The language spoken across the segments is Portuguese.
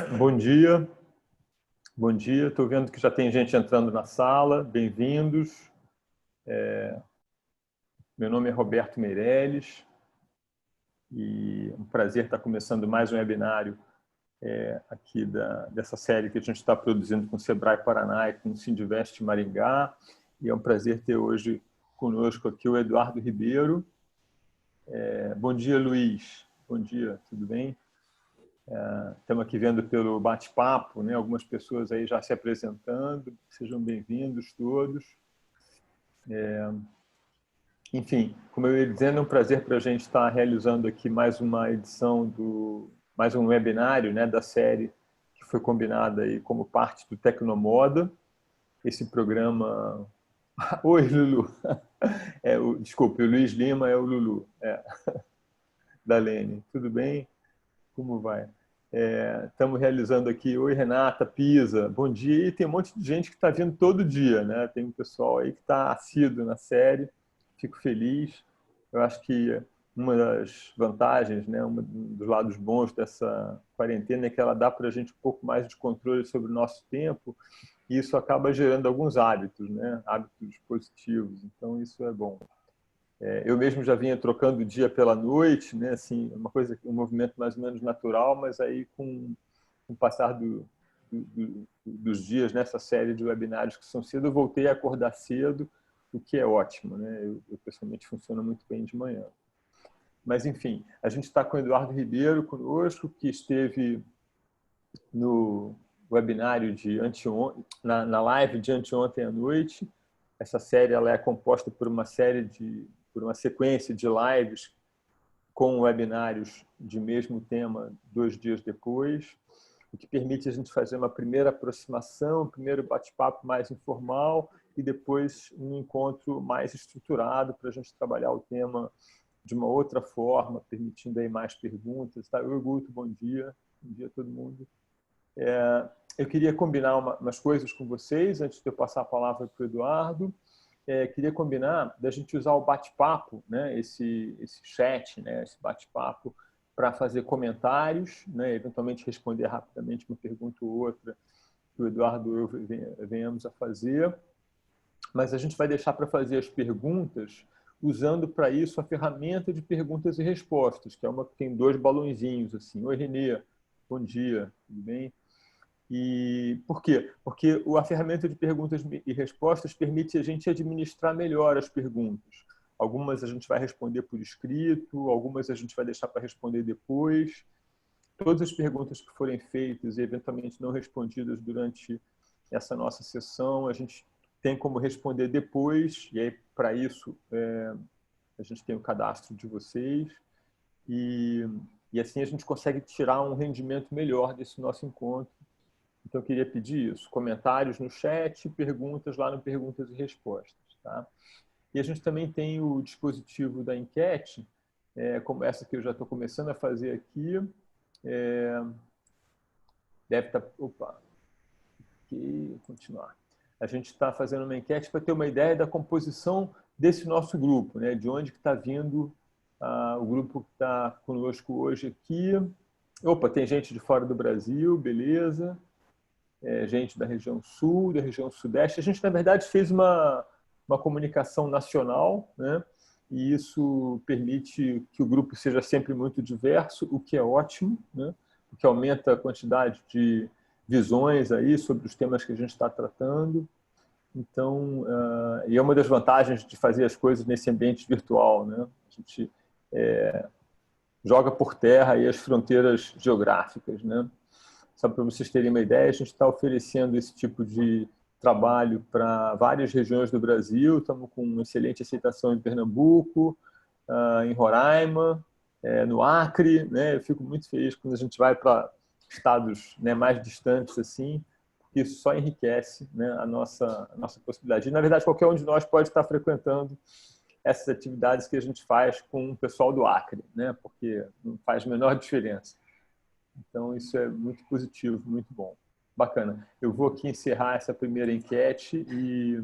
Bom dia, bom dia. Estou vendo que já tem gente entrando na sala. Bem-vindos. Meu nome é Roberto Meirelles e é um prazer estar começando mais um webinário aqui dessa série que a gente está produzindo com o Sebrae Paraná e com o Sindivest Maringá. E é um prazer ter hoje conosco aqui o Eduardo Ribeiro. Bom dia, Luiz. Bom dia, tudo bem? Estamos aqui vendo pelo bate-papo, né? Algumas pessoas aí já se apresentando. Sejam bem-vindos todos. Enfim, como eu ia dizendo, é um prazer para a gente estar realizando aqui mais uma edição mais um webinário, né, da série que foi combinada aí como parte do Tecnomoda. Esse programa... Oi, Lulu. Desculpe, o Luiz Lima é o Lulu, da Lene. Tudo bem? Como vai? Estamos realizando aqui. Oi, Renata, Pisa, bom dia. E tem um monte de gente que está vindo todo dia, né? Tem um pessoal aí que está assíduo na série. Fico feliz. Eu acho que uma das vantagens, né, um dos lados bons dessa quarentena é que ela dá para a gente um pouco mais de controle sobre o nosso tempo e isso acaba gerando alguns hábitos, né? Hábitos positivos. Então, isso é bom. Eu mesmo já vinha trocando o dia pela noite, né? Assim, um movimento mais ou menos natural, mas aí com o passar dos dias nessa série de webinários que são cedo, eu voltei a acordar cedo, o que é ótimo, né? Eu pessoalmente funciono muito bem de manhã. Mas, enfim, a gente está com o Eduardo Ribeiro conosco, que esteve no webinário de anteontem, na live de anteontem à noite. Essa série ela é composta por por uma sequência de lives com webinários de mesmo tema 2 dias depois, o que permite a gente fazer uma primeira aproximação, um primeiro bate-papo mais informal e depois um encontro mais estruturado para a gente trabalhar o tema de uma outra forma, permitindo aí mais perguntas. Tá? Oi, Guto, bom dia. Bom dia a todo mundo. Eu queria combinar umas coisas com vocês, antes de eu passar a palavra para o Eduardo. Queria combinar da gente usar o bate-papo, né? esse chat, né? Esse bate-papo, para fazer comentários, né? Eventualmente responder rapidamente uma pergunta ou outra que o Eduardo e eu venhamos a fazer. Mas a gente vai deixar para fazer as perguntas usando para isso a ferramenta de perguntas e respostas, que é uma que tem 2 balãozinhos assim. Oi, Renê, bom dia, tudo bem? E por quê? Porque a ferramenta de perguntas e respostas permite a gente administrar melhor as perguntas. Algumas a gente vai responder por escrito, algumas a gente vai deixar para responder depois. Todas as perguntas que forem feitas e eventualmente não respondidas durante essa nossa sessão, a gente tem como responder depois, e aí para isso a gente tem o cadastro de vocês, e assim a gente consegue tirar um rendimento melhor desse nosso encontro. Então, eu queria pedir isso, comentários no chat, perguntas lá no Perguntas e Respostas. Tá? E a gente também tem o dispositivo da enquete, como essa que eu já estou começando a fazer aqui. Deve estar... Opa, aqui, continuar. A gente está fazendo uma enquete para ter uma ideia da composição desse nosso grupo, né? De onde que está vindo o grupo que está conosco hoje aqui. Opa, tem gente de fora do Brasil, beleza. Gente da região sul, da região sudeste. A gente, na verdade, fez uma comunicação nacional, né? E isso permite que o grupo seja sempre muito diverso, o que é ótimo, né? O que aumenta a quantidade de visões aí sobre os temas que a gente está tratando. Então, e é uma das vantagens de fazer as coisas nesse ambiente virtual, né? A gente joga por terra aí as fronteiras geográficas, né? Só para vocês terem uma ideia, a gente está oferecendo esse tipo de trabalho para várias regiões do Brasil. Estamos com uma excelente aceitação em Pernambuco, em Roraima, no Acre, né? Eu fico muito feliz quando a gente vai para estados, né, mais distantes assim, porque isso só enriquece, né, a nossa possibilidade. E, na verdade, qualquer um de nós pode estar frequentando essas atividades que a gente faz com o pessoal do Acre, né? Porque não faz a menor diferença. Então, isso é muito positivo, muito bom. Bacana. Eu vou aqui encerrar essa primeira enquete e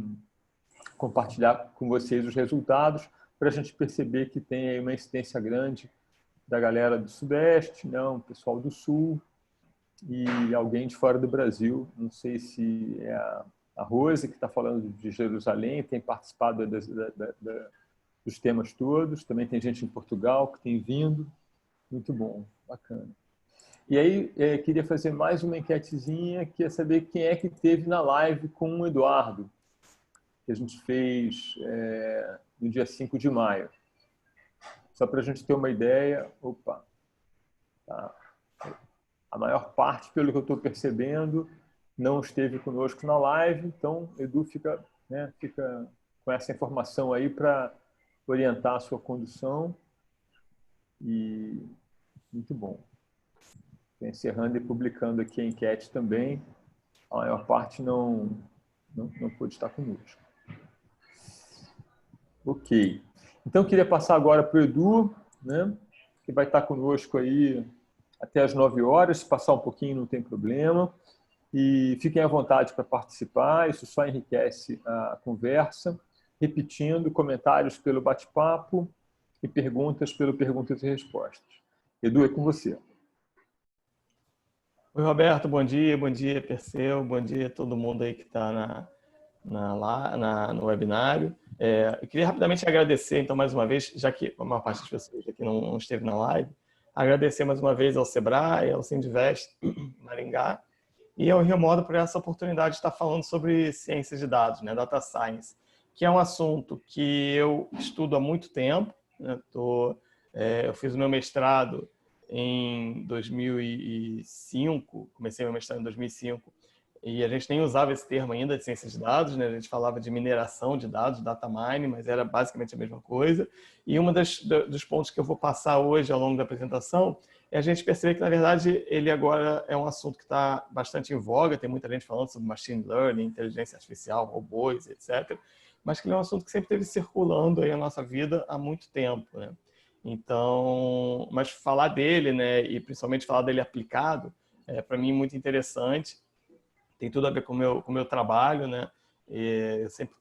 compartilhar com vocês os resultados para a gente perceber que tem aí uma incidência grande da galera do Sudeste, não, pessoal do Sul. e alguém de fora do Brasil. Não sei se é a Rose, que está falando de Jerusalém, tem participado dos temas todos. Também tem gente em Portugal que tem vindo. Muito bom, bacana. E aí, queria fazer mais uma enquetezinha, que é saber quem é que esteve na live com o Eduardo, que a gente fez no dia 5 de maio. Só para a gente ter uma ideia. Opa! Tá. A maior parte, pelo que eu estou percebendo, não esteve conosco na live, então Edu fica com essa informação aí para orientar a sua condução. E muito bom. Encerrando e publicando aqui a enquete também, a maior parte não pôde estar conosco. Ok. Então, eu queria passar agora para o Edu, né, que vai estar conosco aí até às 9 horas. Se passar um pouquinho, não tem problema. E fiquem à vontade para participar, isso só enriquece a conversa. Repetindo, comentários pelo bate-papo e perguntas pelo perguntas e respostas. Edu, é com você. Oi, Roberto, bom dia, Perseu, bom dia a todo mundo aí que está no webinário. Eu queria rapidamente agradecer, então, mais uma vez, já que a maior parte das pessoas aqui não esteve na live, agradecer mais uma vez ao Sebrae, ao Sindivest Maringá e ao Rio Moda por essa oportunidade de estar falando sobre ciências de dados, né, Data Science, que é um assunto que eu estudo há muito tempo, né, eu fiz o meu mestrado em 2005, comecei meu mestrado em 2005, e a gente nem usava esse termo ainda de ciências de dados, né? A gente falava de mineração de dados, data mining, mas era basicamente a mesma coisa. E um dos pontos que eu vou passar hoje ao longo da apresentação é a gente perceber que, na verdade, ele agora é um assunto que está bastante em voga, tem muita gente falando sobre machine learning, inteligência artificial, robôs, etc., mas que ele é um assunto que sempre esteve circulando aí na nossa vida há muito tempo, né? Então, mas falar dele, né, e principalmente falar dele aplicado, para mim muito interessante. Tem tudo a ver com o meu trabalho, né? E eu sempre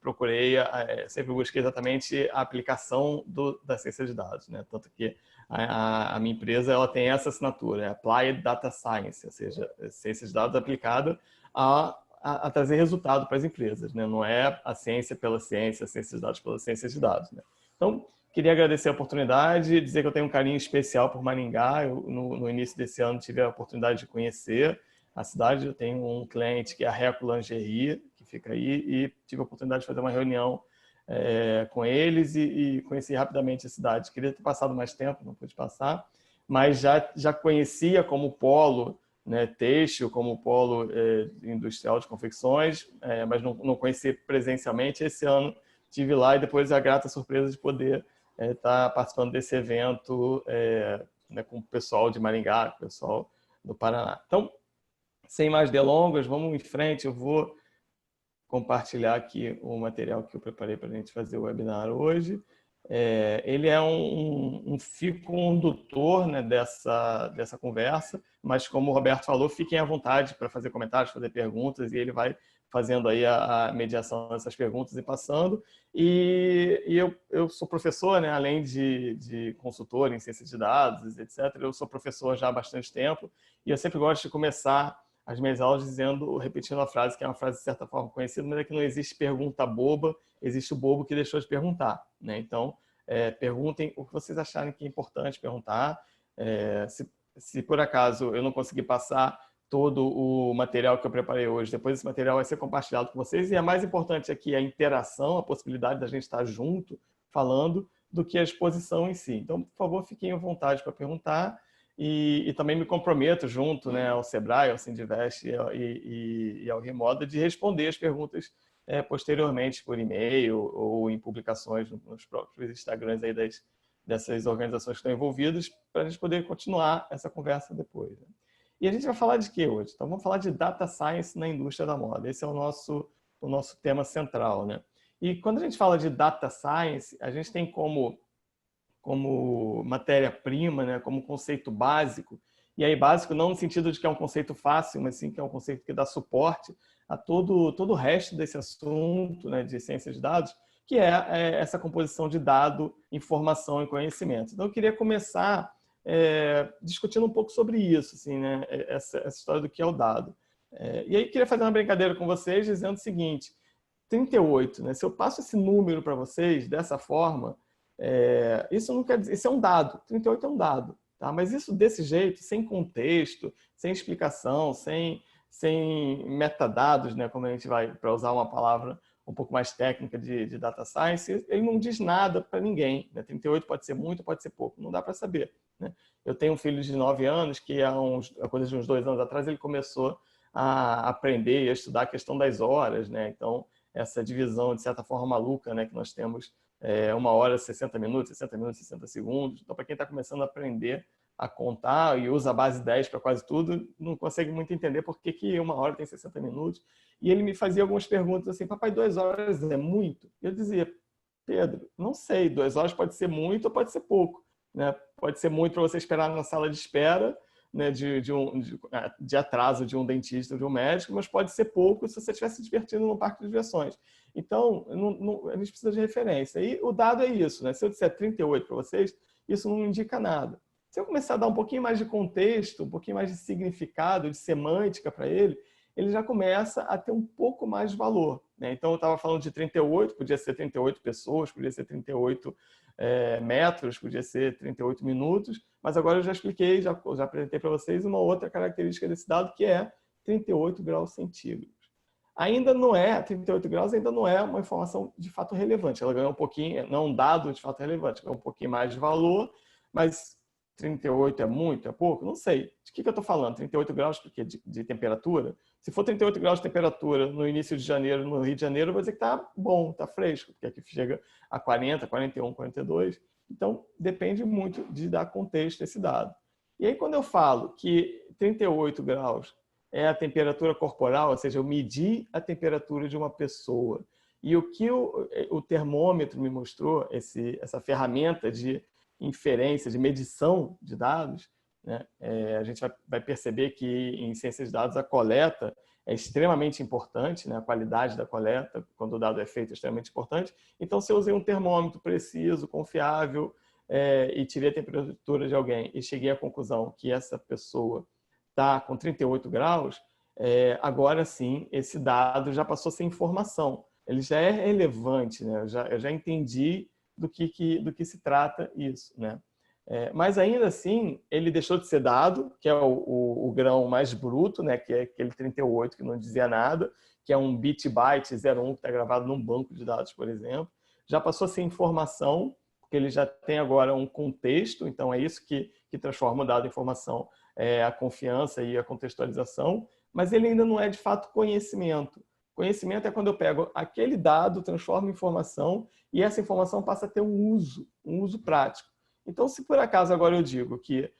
sempre busquei exatamente a aplicação da ciência de dados, né? Tanto que a minha empresa ela tem essa assinatura, Applied Data Science, ou seja, ciência de dados aplicada a trazer resultado para as empresas, né? Não é a ciência pela ciência, a ciência de dados pela ciência de dados, né? Então, queria agradecer a oportunidade, dizer que eu tenho um carinho especial por Maringá. Eu, no início desse ano, tive a oportunidade de conhecer a cidade. Eu tenho um cliente que é a Reco Lingerie, que fica aí, e tive a oportunidade de fazer uma reunião com eles e conheci rapidamente a cidade. Queria ter passado mais tempo, não pude passar, mas já conhecia como polo, né, têxtil, como polo industrial de confecções, mas não conhecia presencialmente. Esse ano estive lá e depois a grata surpresa de poder estar participando desse evento né, com o pessoal de Maringá, com o pessoal do Paraná. Então, sem mais delongas, vamos em frente. Eu vou compartilhar aqui o material que eu preparei para a gente fazer o webinar hoje. Ele é um fio condutor, né, dessa conversa, mas como o Roberto falou, fiquem à vontade para fazer comentários, fazer perguntas, e ele vai fazendo aí a mediação dessas perguntas e passando. E eu sou professor, né, além de consultor em ciência de dados, etc. Eu sou professor já há bastante tempo e eu sempre gosto de começar as minhas aulas repetindo a frase, que é uma frase de certa forma conhecida, mas é que não existe pergunta boba, existe o bobo que deixou de perguntar, né? Então, perguntem o que vocês acharem que é importante perguntar. Se por acaso eu não conseguir passar todo o material que eu preparei hoje, depois esse material vai ser compartilhado com vocês, e é mais importante aqui a interação, a possibilidade da gente estar junto falando, do que a exposição em si. Então, por favor, fiquem à vontade para perguntar. E também me comprometo junto, né, ao Sebrae, ao Sindivest e ao Rimoda de responder as perguntas posteriormente por e-mail ou em publicações nos próprios Instagrams aí dessas organizações que estão envolvidas, para a gente poder continuar essa conversa depois, né? E a gente vai falar de quê hoje? Então, vamos falar de Data Science na indústria da moda. Esse é o nosso tema central, né? E quando a gente fala de Data Science, a gente tem como matéria-prima, né, como conceito básico, e aí básico não no sentido de que é um conceito fácil, mas sim que é um conceito que dá suporte a todo o resto desse assunto, né, de ciências de dados, que é essa composição de dado, informação e conhecimento. Então, eu queria começar discutindo um pouco sobre isso, assim, né? Essa história do que é o dado. E aí queria fazer uma brincadeira com vocês dizendo o seguinte: 38, né? Se eu passo esse número para vocês dessa forma, isso não quer dizer, isso é um dado. 38 é um dado, tá? Mas isso desse jeito, sem contexto, sem explicação, sem metadados, né? Como a gente vai, para usar uma palavra um pouco mais técnica de data science, ele não diz nada para ninguém, né? 38 pode ser muito, pode ser pouco, não dá para saber, né? Eu tenho um filho de 9 anos que há coisa de uns 2 anos atrás ele começou a aprender e a estudar a questão das horas, né? Então, essa divisão, de certa forma, maluca, né? Que nós temos 1 hora, 60 minutos, 60 minutos, 60 segundos. Então, para quem está começando a aprender a contar e usa a base 10 para quase tudo, não consegue muito entender por que 1 hora tem 60 minutos. E ele me fazia algumas perguntas assim: papai, 2 horas é muito? E eu dizia: Pedro, não sei, 2 horas pode ser muito ou pode ser pouco, né? Pode ser muito para você esperar na sala de espera, né, de atraso de um dentista ou de um médico, mas pode ser pouco se você estiver se divertindo no parque de diversões. Então, a gente precisa de referência. E o dado é isso, né? Se eu disser 38 para vocês, isso não indica nada. Se eu começar a dar um pouquinho mais de contexto, um pouquinho mais de significado, de semântica para ele já começa a ter um pouco mais de valor, né? Então, eu estava falando de 38, podia ser 38 pessoas, podia ser 38 metros, podia ser 38 minutos, mas agora eu já expliquei, já apresentei para vocês uma outra característica desse dado, que é 38 graus centígrados. Ainda não é, 38 graus ainda não é uma informação de fato relevante. Ela ganhou um pouquinho, não é um dado de fato relevante, ganhou um pouquinho mais de valor, mas 38 é muito, é pouco? Não sei. De que eu estou falando? 38 graus de temperatura? Se for 38 graus de temperatura no início de janeiro, no Rio de Janeiro, eu vou dizer que está bom, está fresco, porque aqui chega a 40, 41, 42. Então, depende muito de dar contexto a esse dado. E aí, quando eu falo que 38 graus é a temperatura corporal, ou seja, eu medi a temperatura de uma pessoa, e o que o termômetro me mostrou, essa ferramenta de inferência, de medição de dados, né? A gente vai perceber que em ciências de dados a coleta é extremamente importante, né? A qualidade da coleta, quando o dado é feito, é extremamente importante. Então, se eu usei um termômetro preciso, confiável, e tirei a temperatura de alguém e cheguei à conclusão que essa pessoa está com 38 graus, agora sim, esse dado já passou a ser informação. Ele já é relevante, né? Eu já entendi do que se trata isso, né? Mas ainda assim, ele deixou de ser dado, que é o grão mais bruto, né? Que é aquele 38 que não dizia nada, que é um bit-byte 01 que está gravado num banco de dados, por exemplo. Já passou a ser informação, porque ele já tem agora um contexto, então é isso que transforma o dado em informação, a confiança e a contextualização, mas ele ainda não é de fato conhecimento. Conhecimento é quando eu pego aquele dado, transformo em informação e essa informação passa a ter um uso prático. Então, se por acaso agora eu digo que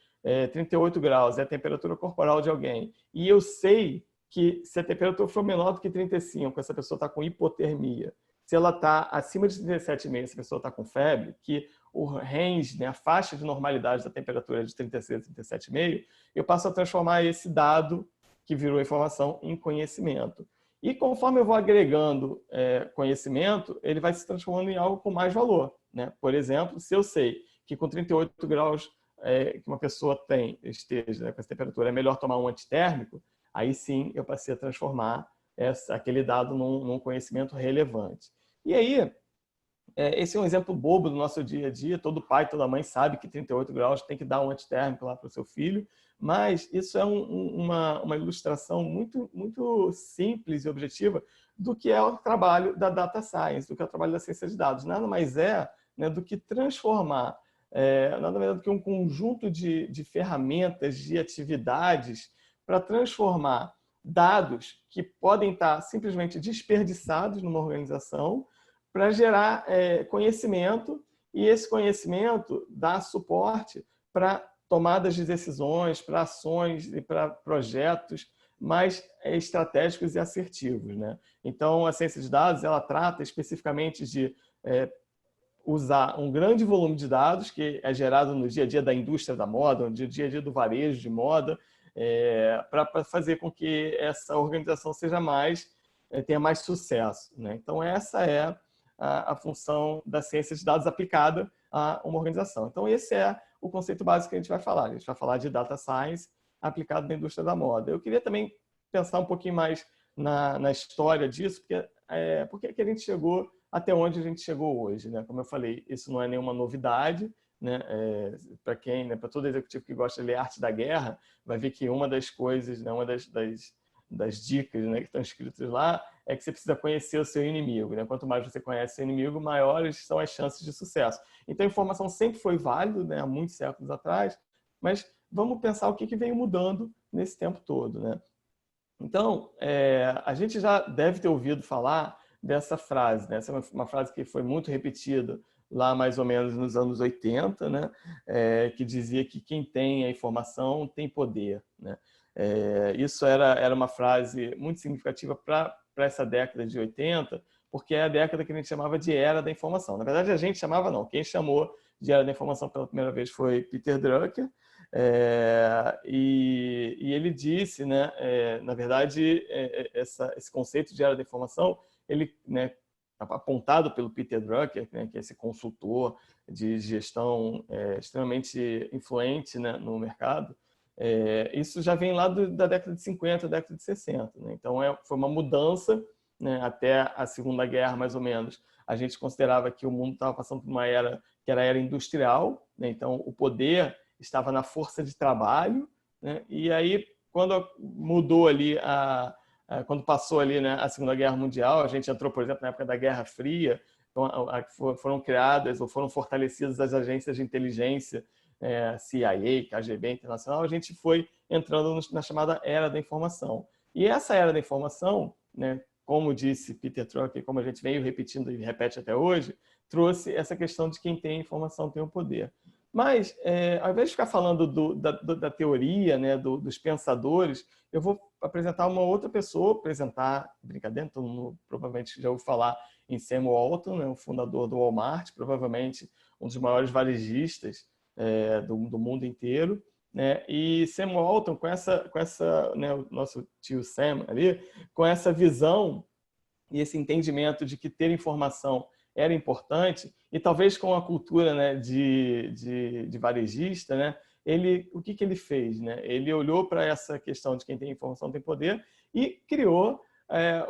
38 graus é a temperatura corporal de alguém e eu sei que se a temperatura for menor do que 35, essa pessoa está com hipotermia, se ela está acima de 37,5, essa pessoa está com febre, que o range, né, a faixa de normalidade da temperatura é de 36 a 37,5, eu passo a transformar esse dado que virou informação em conhecimento. E conforme eu vou agregando conhecimento, ele vai se transformando em algo com mais valor, né? Por exemplo, se eu sei que com 38 graus que uma pessoa esteja, né, com essa temperatura, é melhor tomar um antitérmico, aí sim eu passei a transformar aquele dado num conhecimento relevante. E aí, esse é um exemplo bobo do nosso dia a dia. Todo pai, toda mãe sabe que 38 graus tem que dar um antitérmico lá para o seu filho, mas isso é uma ilustração muito, muito simples e objetiva do que é o trabalho da data science, do que é o trabalho da ciência de dados. Nada mais né, do que transformar, nada mais do que um conjunto de ferramentas, de atividades para transformar dados que podem estar simplesmente desperdiçados numa organização para gerar conhecimento, e esse conhecimento dá suporte para tomadas de decisões, para ações e para projetos mais estratégicos e assertivos, né? Então, a ciência de dados ela trata especificamente de usar um grande volume de dados que é gerado no dia a dia da indústria da moda, no dia a dia do varejo de moda, para fazer com que essa organização tenha mais sucesso, né? Então, essa é a função da ciência de dados aplicada a uma organização. Então, esse é o conceito básico que a gente vai falar. A gente vai falar de Data Science aplicado na indústria da moda. Eu queria também pensar um pouquinho mais na história disso, porque que a gente chegou até onde a gente chegou hoje, né? Como eu falei, isso não é nenhuma novidade, né? Para quem, né, para todo executivo que gosta de ler Arte da Guerra, vai ver que uma das coisas, né, uma das dicas, né, que estão escritas lá é que você precisa conhecer o seu inimigo, né? Quanto mais você conhece o seu inimigo, maiores são as chances de sucesso. Então, a informação sempre foi válida, né, há muitos séculos atrás, mas vamos pensar o que veio mudando nesse tempo todo, né? Então, a gente já deve ter ouvido falar dessa frase, né? Essa é uma frase que foi muito repetida lá mais ou menos nos anos 80, né? Que dizia que quem tem a informação tem poder, né? Isso era uma frase muito significativa para essa década de 80, porque é a década que a gente chamava de Era da Informação. Na verdade, a gente chamava não. Quem chamou de Era da Informação pela primeira vez foi Peter Drucker, e ele disse, né, na verdade, esse conceito de Era da Informação, ele, né, apontado pelo Peter Drucker, né, que é esse consultor de gestão extremamente influente, né, no mercado, isso já vem lá da década de 50, década de 60. Né? Então, foi uma mudança, né, até a Segunda Guerra, mais ou menos. A gente considerava que o mundo estava passando por uma era que era a era industrial, né? Então, o poder estava na força de trabalho, né? E aí, quando mudou ali, quando passou ali, né, a Segunda Guerra Mundial, a gente entrou, por exemplo, na época da Guerra Fria, então, foram criadas ou foram fortalecidas as agências de inteligência, CIA, KGB internacional, a gente foi entrando na chamada Era da Informação. E essa Era da Informação, né, como disse Peter Drucker, como a gente veio repetindo e repete até hoje, trouxe essa questão de quem tem a informação tem o poder. Mas, ao invés de ficar falando da teoria, né, dos pensadores, eu vou apresentar uma outra pessoa, brincadeira, todo mundo provavelmente já ouviu falar em Sam Walton, né, o fundador do Walmart, provavelmente um dos maiores varejistas do mundo inteiro. Né? E Sam Walton, com essa né, o nosso tio Sam ali, com essa visão e esse entendimento de que ter informação era importante, e talvez com a cultura, né, de varejista, né, o que ele fez? Né? Ele olhou para essa questão de quem tem informação tem poder e criou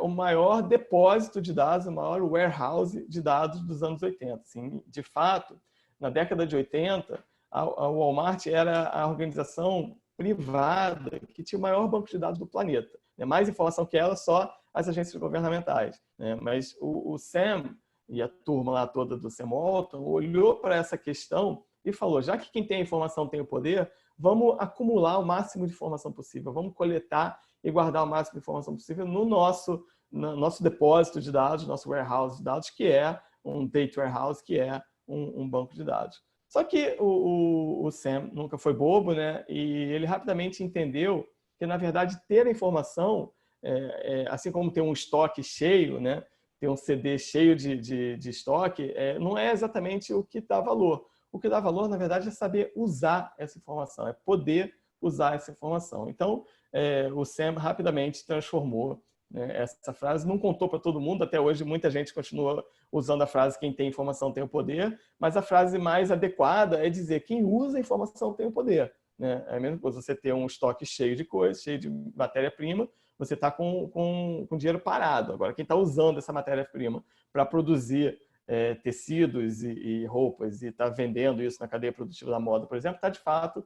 o maior depósito de dados, o maior warehouse de dados dos anos 80. Assim, de fato, na década de 80, a Walmart era a organização privada que tinha o maior banco de dados do planeta. Mais informação que ela, só as agências governamentais. Mas o Sam e a turma lá toda do Sam Walton olhou para essa questão e falou, já que quem tem a informação tem o poder, vamos acumular o máximo de informação possível, vamos coletar e guardar o máximo de informação possível no nosso depósito de dados, nosso warehouse de dados, que é um data warehouse, que é um banco de dados. Só que o Sam nunca foi bobo, né? E ele rapidamente entendeu que, na verdade, ter a informação, assim como ter um estoque cheio, né? Ter um CD cheio de estoque, não é exatamente o que dá valor. O que dá valor, na verdade, é saber usar essa informação, é poder usar essa informação. Então, o Sam rapidamente transformou, né, essa frase, não contou para todo mundo, até hoje muita gente continua usando a frase quem tem informação tem o poder, mas a frase mais adequada é dizer quem usa a informação tem o poder. Né? É a mesma coisa você ter um estoque cheio de coisas, cheio de matéria-prima, você está com dinheiro parado. Agora, quem está usando essa matéria-prima para produzir tecidos e roupas e está vendendo isso na cadeia produtiva da moda, por exemplo, está de fato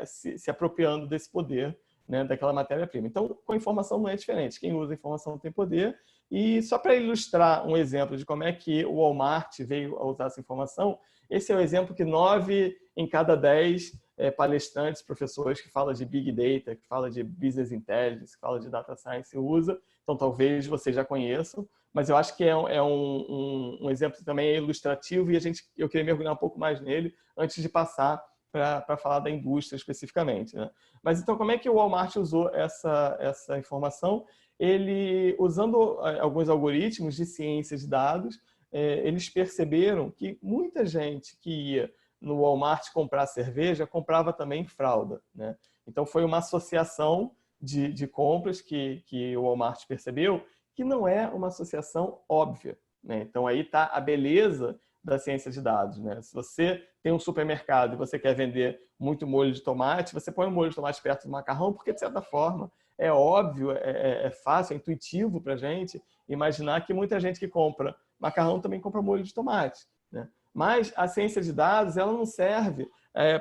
se apropriando desse poder, né, daquela matéria-prima. Então, com a informação não é diferente. Quem usa a informação tem poder. E só para ilustrar um exemplo de como é que o Walmart veio a usar essa informação, esse é o exemplo que 9 em cada 10 palestrantes, professores que falam de Big Data, que falam de Business Intelligence, que falam de Data Science usa. Então, talvez vocês já conheçam, mas eu acho que é um exemplo também ilustrativo e eu queria mergulhar um pouco mais nele antes de passar para falar da indústria especificamente. Né? Mas então, como é que o Walmart usou essa informação? Ele, usando alguns algoritmos de ciência de dados, eles perceberam que muita gente que ia no Walmart comprar cerveja comprava também fralda. Né? Então, foi uma associação de compras que o Walmart percebeu que não é uma associação óbvia. Né? Então, aí está a beleza da ciência de dados, né? Se você tem um supermercado e você quer vender muito molho de tomate, você põe o molho de tomate perto do macarrão, porque, de certa forma, é óbvio, é fácil, é intuitivo para a gente imaginar que muita gente que compra macarrão também compra molho de tomate, né? Mas a ciência de dados, ela não serve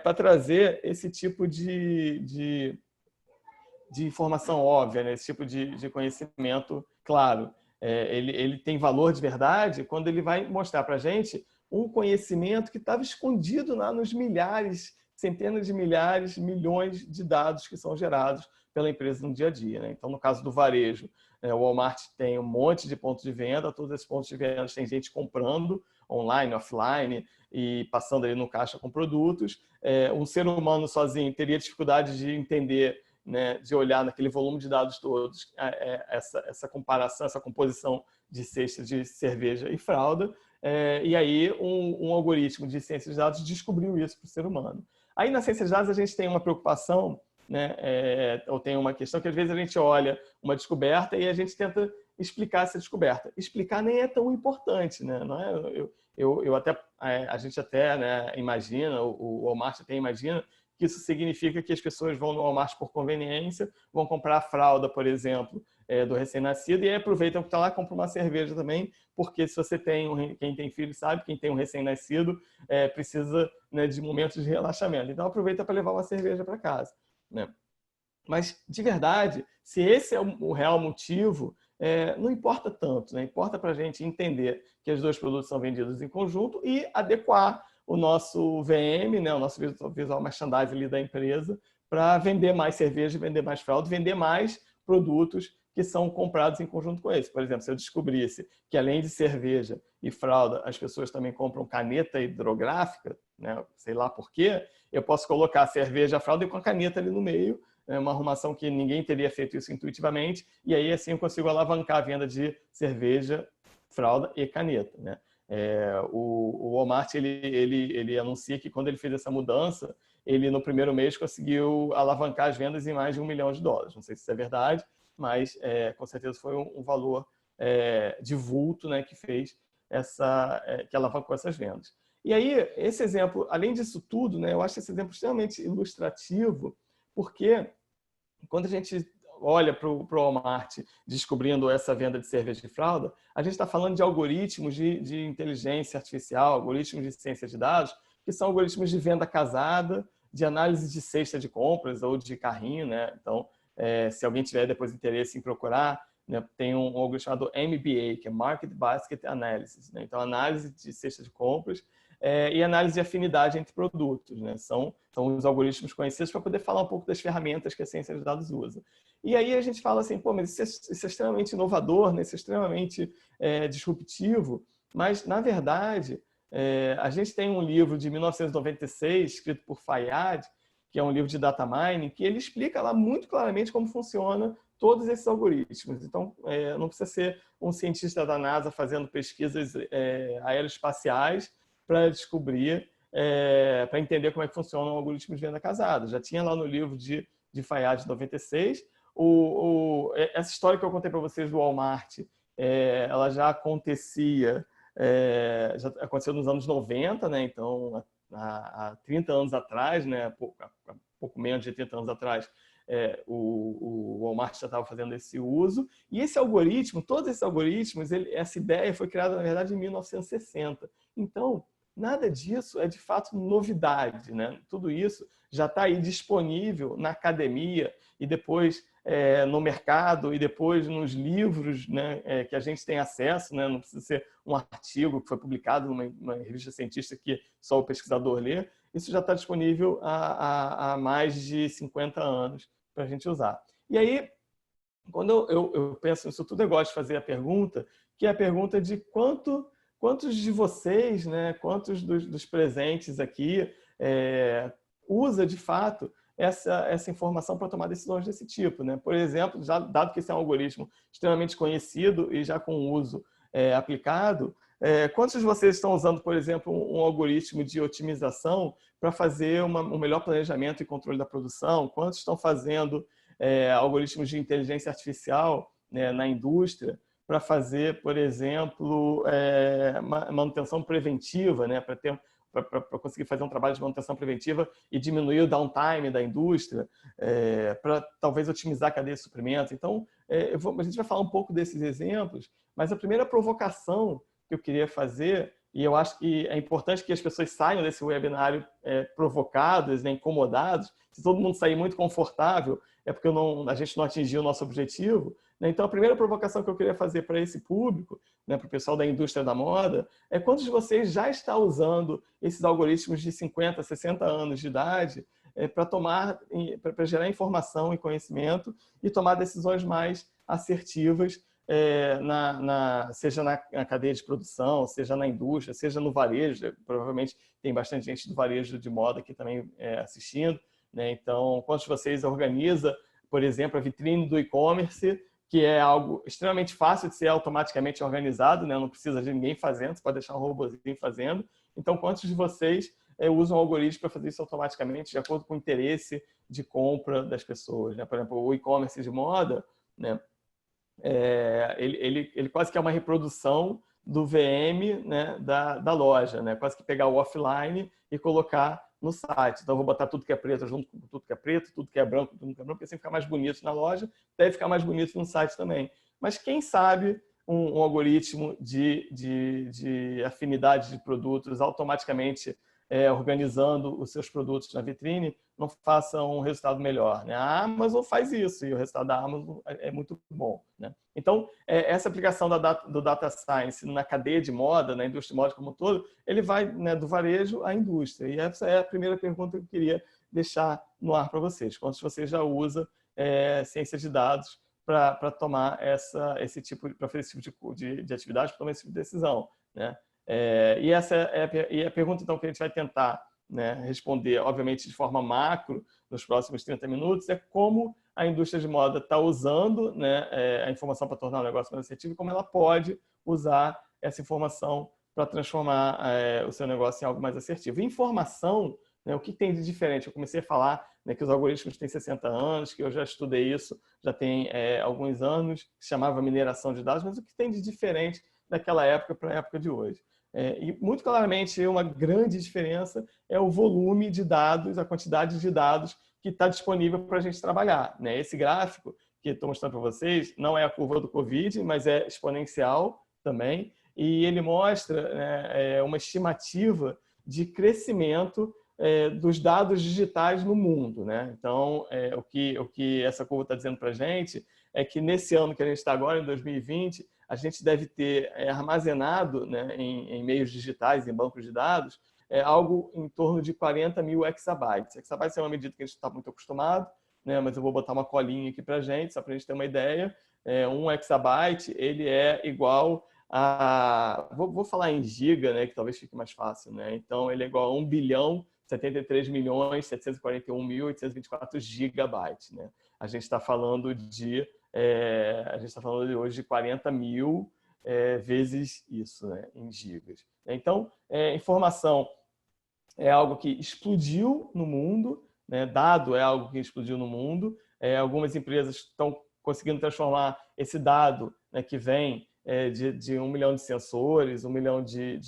para trazer esse tipo de informação óbvia, né? Esse tipo de conhecimento claro. Ele tem valor de verdade quando ele vai mostrar para a gente um conhecimento que estava escondido lá nos milhares, centenas de milhares, milhões de dados que são gerados pela empresa no dia a dia, né? Então, no caso do varejo, o Walmart tem um monte de pontos de venda, todos esses pontos de venda tem gente comprando, online, offline, e passando ali no caixa com produtos. Um ser humano sozinho teria dificuldade de entender, né, de olhar naquele volume de dados todos, essa comparação, essa composição de cestas de cerveja e fralda. E aí um algoritmo de ciência de dados descobriu isso para o ser humano. Aí na ciência de dados a gente tem uma preocupação, né, ou tem uma questão que às vezes a gente olha uma descoberta e a gente tenta explicar essa descoberta. Explicar nem é tão importante, né? Não é? A gente até, né, imagina, o Walmart até imagina que isso significa que as pessoas vão no Walmart por conveniência, vão comprar a fralda, por exemplo, do recém-nascido, e aí aproveitam que está lá e compram uma cerveja também, porque se você tem, quem tem filho sabe, quem tem um recém-nascido precisa, né, de momentos de relaxamento. Então aproveita para levar uma cerveja para casa, né? Mas, de verdade, se esse é o real motivo, não importa tanto, né? Importa para a gente entender que os dois produtos são vendidos em conjunto e adequar o nosso VM, né? O nosso visual merchandising ali da empresa, para vender mais cerveja, vender mais fralda, vender mais produtos que são comprados em conjunto com esse. Por exemplo, se eu descobrisse que, além de cerveja e fralda, as pessoas também compram caneta hidrográfica, né? Sei lá por quê, eu posso colocar a cerveja, a fralda e com a caneta ali no meio, uma arrumação que ninguém teria feito isso intuitivamente, e aí assim eu consigo alavancar a venda de cerveja, fralda e caneta, né? O Walmart ele anuncia que quando ele fez essa mudança, ele no primeiro mês conseguiu alavancar as vendas em mais de $1 milhão. Não sei se isso é verdade, mas com certeza foi um valor de vulto, né, que fez que alavancou essas vendas. E aí, esse exemplo, além disso tudo, né, eu acho esse exemplo extremamente ilustrativo, porque quando a gente olha para o Walmart descobrindo essa venda de cerveja de fralda, a gente está falando de algoritmos de inteligência artificial, algoritmos de ciência de dados, que são algoritmos de venda casada, de análise de cesta de compras ou de carrinho, né? Então, se alguém tiver depois interesse em procurar, né, tem um algoritmo chamado MBA, que é Market Basket Analysis, né? Então, análise de cesta de compras e análise de afinidade entre produtos, né? São os algoritmos conhecidos para poder falar um pouco das ferramentas que a ciência de dados usa. E aí a gente fala assim, pô, mas isso é extremamente inovador, né? Isso é extremamente disruptivo, mas, na verdade, a gente tem um livro de 1996, escrito por Fayad, que é um livro de data mining, que ele explica lá muito claramente como funciona todos esses algoritmos. Então, não precisa ser um cientista da NASA fazendo pesquisas aeroespaciais para descobrir, para entender como é que funciona um algoritmo de venda casada. Já tinha lá no livro de Fayad, de 96. Essa história que eu contei para vocês do Walmart, ela já acontecia, já aconteceu nos anos 90, né? Então, há 30 anos atrás, né? Pouco menos de 30 anos atrás, o Walmart já estava fazendo esse uso. E esse algoritmo, todos esses algoritmos, essa ideia foi criada, na verdade, em 1960. Então, nada disso é, de fato, novidade, né? Tudo isso já está aí disponível na academia e depois no mercado e depois nos livros, né, que a gente tem acesso, né? Não precisa ser um artigo que foi publicado numa revista científica que só o pesquisador lê. Isso já está disponível há mais de 50 anos para a gente usar. E aí, quando eu penso nisso tudo, eu gosto de fazer a pergunta, que é a pergunta de quantos de vocês, né, quantos dos presentes aqui usa, de fato, essa informação para tomar decisões desse tipo, né? Por exemplo, dado que esse é um algoritmo extremamente conhecido e já com uso aplicado, quantos de vocês estão usando, por exemplo, um algoritmo de otimização para fazer um melhor planejamento e controle da produção? Quantos estão fazendo algoritmos de inteligência artificial, né, na indústria para fazer, por exemplo, manutenção preventiva, né? Para conseguir fazer um trabalho de manutenção preventiva e diminuir o downtime da indústria, para talvez otimizar a cadeia de suprimentos. Então, a gente vai falar um pouco desses exemplos, mas a primeira provocação que eu queria fazer, e eu acho que é importante que as pessoas saiam desse webinário provocadas, né, incomodados. Se todo mundo sair muito confortável, é porque a gente não atingiu o nosso objetivo. Né? Então, a primeira provocação que eu queria fazer para esse público, né, para o pessoal da indústria da moda, é quantos de vocês já estão usando esses algoritmos de 50, 60 anos de idade para gerar informação e conhecimento e tomar decisões mais assertivas, seja na cadeia de produção, seja na indústria, seja no varejo. Provavelmente tem bastante gente do varejo de moda aqui também assistindo. Né? Então, quantos de vocês organiza, por exemplo, a vitrine do e-commerce, que é algo extremamente fácil de ser automaticamente organizado, né? Não precisa de ninguém fazendo, você pode deixar um robôzinho fazendo. Então, quantos de vocês usam algoritmos para fazer isso automaticamente de acordo com o interesse de compra das pessoas? Né? Por exemplo, o e-commerce de moda, né? Ele quase que é uma reprodução do VM, né, da loja, né? Quase que pegar o offline e colocar no site. Então, eu vou botar tudo que é preto junto com tudo que é preto, tudo que é branco, tudo que é branco, porque assim fica mais bonito na loja, deve ficar mais bonito no site também. Mas quem sabe um algoritmo de afinidade de produtos automaticamente organizando os seus produtos na vitrine não faça um resultado melhor, né? A Amazon faz isso e o resultado da Amazon é muito bom, né? Então, essa aplicação do Data Science na cadeia de moda, na indústria de moda como um todo, ele vai, né, do varejo à indústria. E essa é a primeira pergunta que eu queria deixar no ar para vocês. Quantos de vocês já usam ciência de dados para tomar esse tipo de atividade, para tomar esse tipo de decisão, né? E essa é a pergunta, então, que a gente vai tentar, né, responder, obviamente, de forma macro, nos próximos 30 minutos, é como a indústria de moda está usando, né, a informação para tornar o negócio mais assertivo e como ela pode usar essa informação para transformar o seu negócio em algo mais assertivo. Informação, né, o que tem de diferente? Eu comecei a falar, né, que os algoritmos têm 60 anos, que eu já estudei isso, já tem alguns anos, que se chamava mineração de dados, mas o que tem de diferente daquela época para a época de hoje? E muito claramente uma grande diferença é o volume de dados, a quantidade de dados que está disponível para a gente trabalhar, né? Esse gráfico que estou mostrando para vocês não é a curva do Covid, mas é exponencial também, e ele mostra, né, uma estimativa de crescimento dos dados digitais no mundo, né? Então, o que essa curva está dizendo para a gente é que nesse ano que a gente está agora, em 2020, a gente deve ter armazenado, né, em meios digitais, em bancos de dados, algo em torno de 40 mil exabytes. Exabytes é uma medida que a gente está muito acostumado, né, mas eu vou botar uma colinha aqui para a gente, só para a gente ter uma ideia. Um exabyte ele é igual a... Vou falar em giga, né, que talvez fique mais fácil. Né? Então, ele é igual a 1 bilhão 73 milhões 741 mil 824 gigabytes. Né? A gente está falando de hoje de 40 mil vezes isso, né, em gigas. Então, informação é algo que explodiu no mundo, né? Dado é algo que explodiu no mundo. Algumas empresas estão conseguindo transformar esse dado, né, que vem de 1 milhão de sensores, 1 milhão de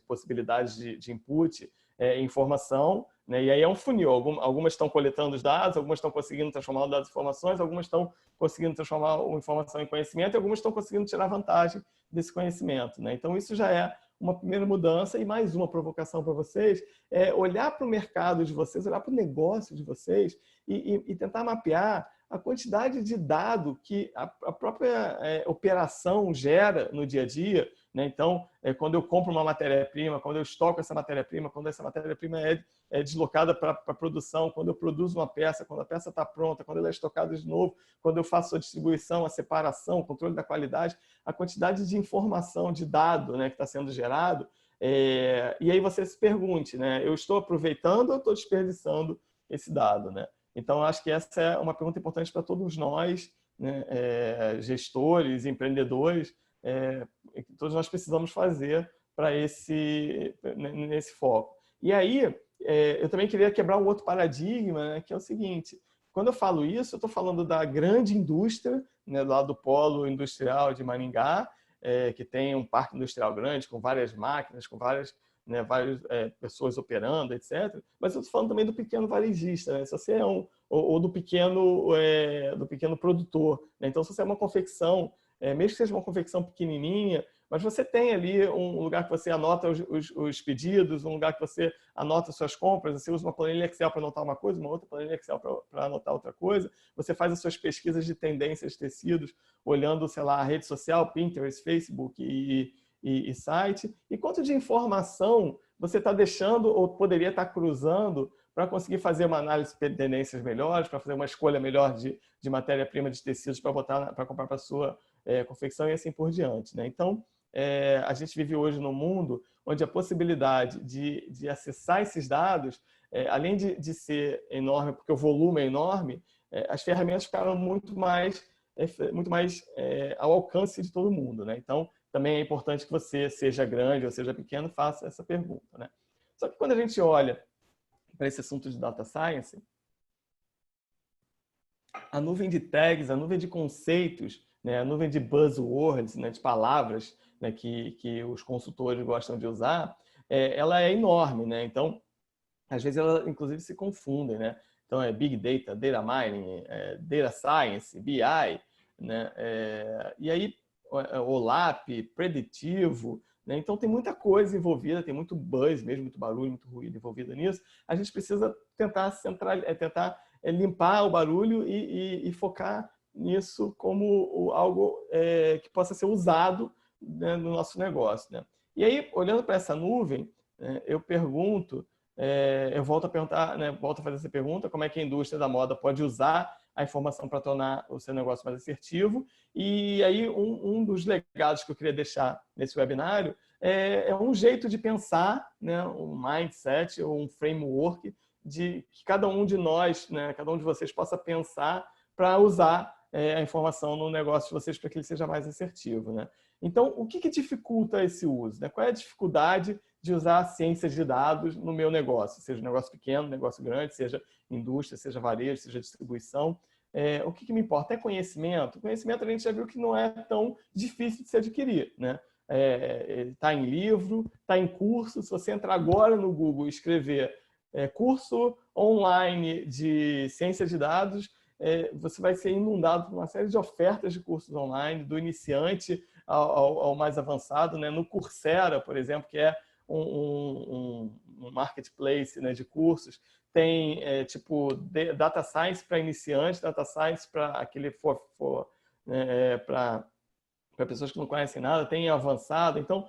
possibilidades de input, em informação, né? E aí é um funil. Algumas estão coletando os dados, algumas estão conseguindo transformar os dados em informações, algumas estão conseguindo transformar a informação em conhecimento e algumas estão conseguindo tirar vantagem desse conhecimento, né? Então, isso já é uma primeira mudança. E mais uma provocação para vocês é olhar para o mercado de vocês, olhar para o negócio de vocês e tentar mapear a quantidade de dado que a própria operação gera no dia a dia. Né? Então, quando eu compro uma matéria-prima, quando eu estoco essa matéria-prima, quando essa matéria-prima é deslocada para a produção, quando eu produzo uma peça, quando a peça está pronta, quando ela é estocada de novo, quando eu faço a distribuição, a separação, o controle da qualidade, a quantidade de informação, de dado, né, que está sendo gerado. E aí você se pergunte, né, eu estou aproveitando ou estou desperdiçando esse dado? Né? Então, acho que essa é uma pergunta importante para todos nós, né, gestores, empreendedores, todos nós precisamos fazer para nesse foco. E aí, eu também queria quebrar um outro paradigma, né, que é o seguinte: quando eu falo isso, eu estou falando da grande indústria, né, do lado do polo industrial de Maringá, que tem um parque industrial grande, com várias máquinas, com várias pessoas operando, etc. Mas eu estou falando também do pequeno varejista, né? Se você é ou do pequeno produtor, né? Então, se você é uma confecção, mesmo que seja uma confecção pequenininha, mas você tem ali um lugar que você anota os pedidos, um lugar que você anota suas compras, você usa uma planilha Excel para anotar uma coisa, uma outra planilha Excel para anotar outra coisa, você faz as suas pesquisas de tendências de tecidos, olhando, sei lá, a rede social, Pinterest, Facebook e site, e quanto de informação você está deixando ou poderia estar cruzando para conseguir fazer uma análise de tendências melhores, para fazer uma escolha melhor de matéria-prima de tecidos para comprar para a sua confecção e assim por diante, né? Então, a gente vive hoje num mundo onde a possibilidade de acessar esses dados, além de ser enorme, porque o volume é enorme, as ferramentas ficaram muito mais ao alcance de todo mundo, né? Então, também é importante que você, seja grande ou seja pequeno, faça essa pergunta, né? Só que quando a gente olha para esse assunto de data science, a nuvem de tags, a nuvem de conceitos, né, a nuvem de buzzwords, né, de palavras, né, que os consultores gostam de usar, ela é enorme, né? Então, às vezes elas inclusive se confundem, né? Então é Big Data, Data Mining, Data Science, BI, né? E aí OLAP, preditivo, né? Então tem muita coisa envolvida, tem muito buzz mesmo, muito barulho, muito ruído envolvido nisso. A gente precisa tentar limpar o barulho e focar nisso como algo que possa ser usado, né, no nosso negócio, né? E aí, olhando para essa nuvem, eu pergunto, eu volto a perguntar, né, volto a fazer essa pergunta, como é que a indústria da moda pode usar a informação para tornar o seu negócio mais assertivo? E aí, um dos legados que eu queria deixar nesse webinário é um jeito de pensar, né, um mindset ou um framework de que cada um de nós, né, cada um de vocês possa pensar para usar a informação no negócio de vocês para que ele seja mais assertivo, né? Então, o que dificulta esse uso, né? Qual é a dificuldade de usar a ciência de dados no meu negócio? Seja negócio pequeno, negócio grande, seja indústria, seja varejo, seja distribuição. O que me importa é conhecimento. Conhecimento a gente já viu que não é tão difícil de se adquirir, né? Está em livro, está em curso. Se você entrar agora no Google e escrever curso online de ciência de dados, você vai ser inundado por uma série de ofertas de cursos online, do iniciante ao mais avançado, né? No Coursera, por exemplo, que é um marketplace, né, de cursos, tem tipo Data Science para iniciantes, Data Science para aquele para pessoas que não conhecem nada, tem avançado. Então,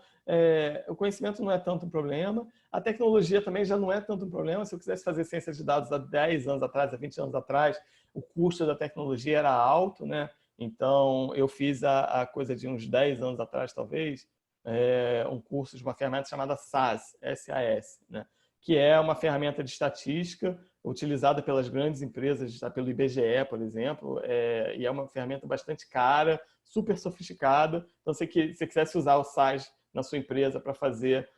o conhecimento não é tanto um problema. A tecnologia também já não é tanto um problema. Se eu quisesse fazer ciência de dados há 10 anos atrás, há 20 anos atrás, o custo da tecnologia era alto, né? Então, eu fiz a coisa de uns 10 anos atrás, talvez, um curso de uma ferramenta chamada SAS, SAS, né? Que é uma ferramenta de estatística utilizada pelas grandes empresas, pelo IBGE, por exemplo, e é uma ferramenta bastante cara, super sofisticada. Então, se você quisesse usar o SAS na sua empresa para fazer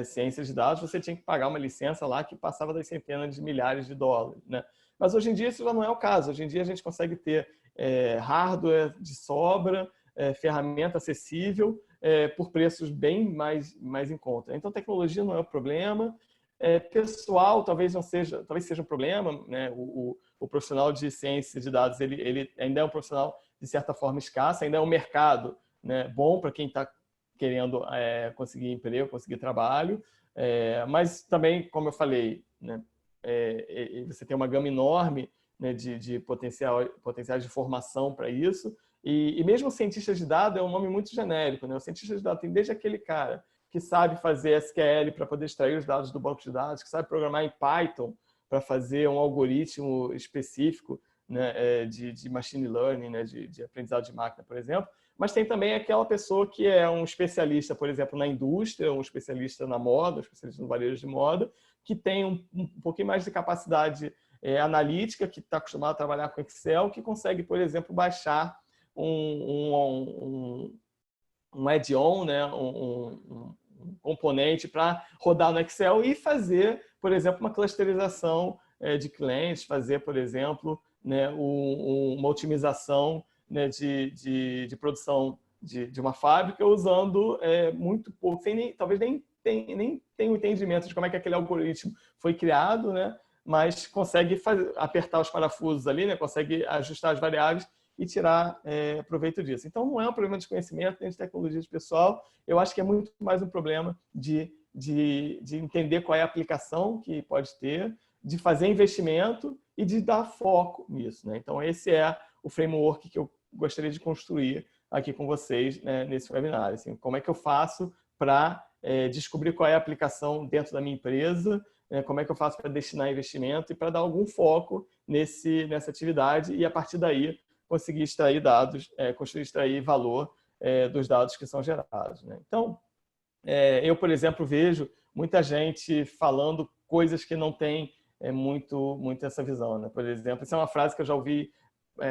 ciências de dados, você tinha que pagar uma licença lá que passava das centenas de milhares de dólares, né? Mas hoje em dia isso já não é o caso. Hoje em dia a gente consegue ter hardware de sobra, ferramenta acessível, por preços bem mais em conta. Então, tecnologia não é o problema. Pessoal talvez seja um problema, né? O profissional de ciência de dados ele ainda é um profissional de certa forma escasso, ainda é um mercado, né, bom para quem está querendo conseguir emprego, conseguir trabalho, mas também, como eu falei, né, você tem uma gama enorme, né, de potenciais de formação para isso, e mesmo cientista de dados é um nome muito genérico, né? O cientista de dados tem desde aquele cara que sabe fazer SQL para poder extrair os dados do banco de dados, que sabe programar em Python para fazer um algoritmo específico, né, de machine learning, né, de aprendizado de máquina, por exemplo. Mas tem também aquela pessoa que é um especialista, por exemplo, na indústria, um especialista na moda, um especialista no varejo de moda, que tem um pouquinho mais de capacidade analítica, que está acostumado a trabalhar com Excel, que consegue, por exemplo, baixar um add-on, né, um componente para rodar no Excel e fazer, por exemplo, uma clusterização de clientes, fazer, por exemplo, né, uma otimização né, de produção de uma fábrica usando muito pouco, talvez nem tenha o entendimento de como é que aquele algoritmo foi criado, né, mas consegue apertar os parafusos ali, né, consegue ajustar as variáveis e tirar proveito disso. Então, não é um problema de conhecimento nem de tecnologia de pessoal, eu acho que é muito mais um problema de entender qual é a aplicação que pode ter, de fazer investimento e de dar foco nisso, né? Então, esse é o framework que eu gostaria de construir aqui com vocês, né, nesse webinar. Assim, como é que eu faço para descobrir qual é a aplicação dentro da minha empresa, como é que eu faço para destinar investimento e para dar algum foco nessa atividade e, a partir daí, conseguir extrair dados, conseguir extrair valor dos dados que são gerados, né? Então, eu, por exemplo, vejo muita gente falando coisas que não têm muito essa visão, né? Por exemplo, essa é uma frase que eu já ouvi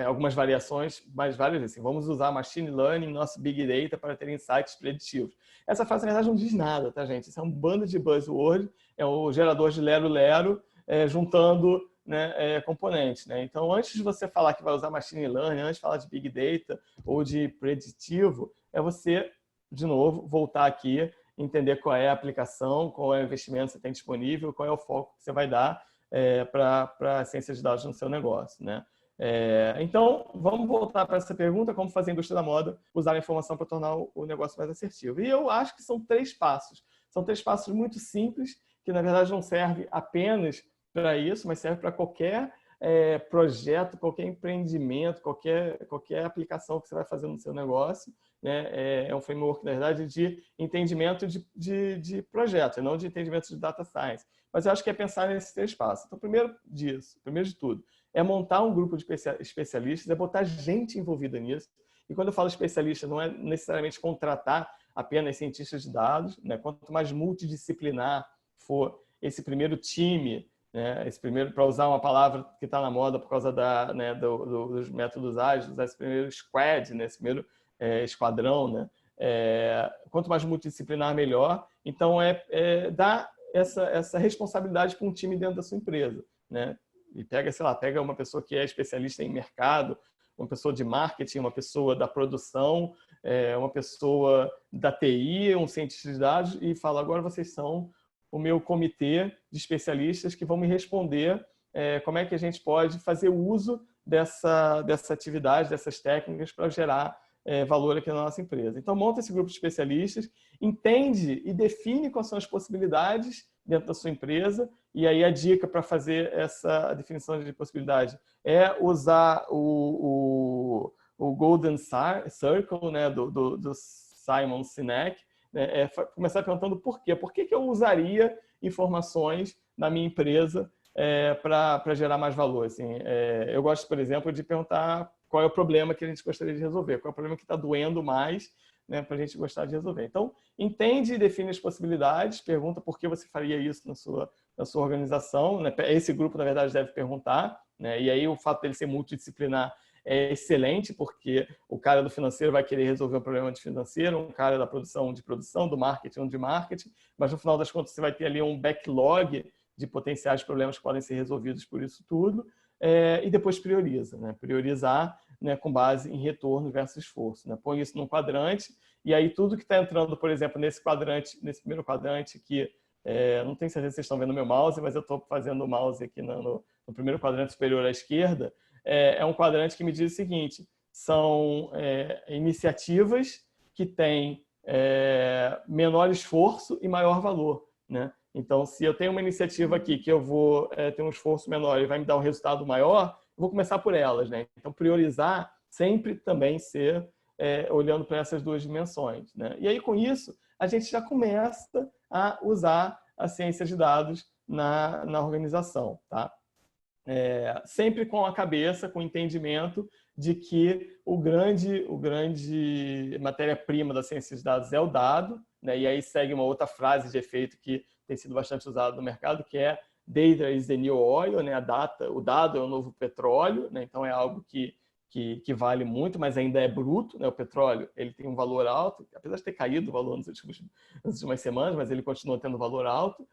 algumas variações, mas várias vezes. Assim, vamos usar machine learning, nosso big data, para ter insights preditivos. Essa frase, na verdade, não diz nada, tá, gente? Isso é um bando de buzzword, é o gerador de lero-lero, juntando, né, componentes, né? Então, antes de você falar que vai usar machine learning, antes de falar de big data ou de preditivo, é você, de novo, voltar aqui, entender qual é a aplicação, qual é o investimento que você tem disponível, qual é o foco que você vai dar para a ciência de dados no seu negócio, né? Então, vamos voltar para essa pergunta, como fazer a indústria da moda usar a informação para tornar o negócio mais assertivo. E eu acho que são 3 passos. São 3 passos muito simples, que na verdade não serve apenas para isso, mas serve para qualquer projeto, qualquer empreendimento, qualquer aplicação que você vai fazer no seu negócio, né? É um framework, na verdade, de entendimento de projeto, não de entendimento de data science. Mas eu acho que é pensar nesses 3 passos. Então, primeiro de tudo, é montar um grupo de especialistas, é botar gente envolvida nisso. E quando eu falo especialista, não é necessariamente contratar apenas cientistas de dados, né? Quanto mais multidisciplinar for esse primeiro time, né? Esse primeiro, para usar uma palavra que está na moda por causa né, dos métodos ágeis, usar esse primeiro squad, né? Esse primeiro esquadrão, né? Quanto mais multidisciplinar, melhor. Então, dar essa responsabilidade para um time dentro da sua empresa, né? E pega uma pessoa que é especialista em mercado, uma pessoa de marketing, uma pessoa da produção, uma pessoa da TI, um cientista de dados, e fala, agora vocês são o meu comitê de especialistas que vão me responder como é que a gente pode fazer uso dessa atividade, dessas técnicas para gerar valor aqui na nossa empresa. Então, monta esse grupo de especialistas, entende e define quais são as possibilidades dentro da sua empresa, e aí a dica para fazer essa definição de possibilidade é usar o Golden Circle, né, do Simon Sinek, né, começar perguntando por quê. Por que eu usaria informações na minha empresa para gerar mais valor? Assim, eu gosto, por exemplo, de perguntar qual é o problema que a gente gostaria de resolver, qual é o problema que está doendo mais, né, para a gente gostar de resolver. Então, entende e define as possibilidades, pergunta por que você faria isso na sua organização, né? Esse grupo, na verdade, deve perguntar, né? E aí o fato dele ser multidisciplinar é excelente, porque o cara do financeiro vai querer resolver um problema de financeiro, um cara da produção, do marketing, de marketing, mas no final das contas você vai ter ali um backlog de potenciais problemas que podem ser resolvidos por isso tudo, e depois prioriza, né? Priorizar, né, com base em retorno versus esforço, né? Põe isso num quadrante, e aí tudo que está entrando, por exemplo, nesse primeiro quadrante que não tenho certeza se vocês estão vendo o meu mouse, mas eu estou fazendo o mouse aqui no primeiro quadrante superior à esquerda, é um quadrante que me diz o seguinte, são iniciativas que têm menor esforço e maior valor, né? Então, se eu tenho uma iniciativa aqui que eu vou ter um esforço menor e vai me dar um resultado maior, eu vou começar por elas, né? Então, priorizar sempre também ser olhando para essas 2 dimensões, né? E aí, com isso, a gente já começa a usar a ciência de dados na organização, tá? Sempre com a cabeça, com o entendimento de que o grande matéria-prima da ciência de dados é o dado, né? E aí segue uma outra frase de efeito que tem sido bastante usada no mercado, que é data is the new oil, né? O dado é o novo petróleo, né? Então é algo que vale muito, mas ainda é bruto, né? O petróleo ele tem um valor alto, apesar de ter caído o valor nas últimas semanas, mas ele continua tendo valor alto.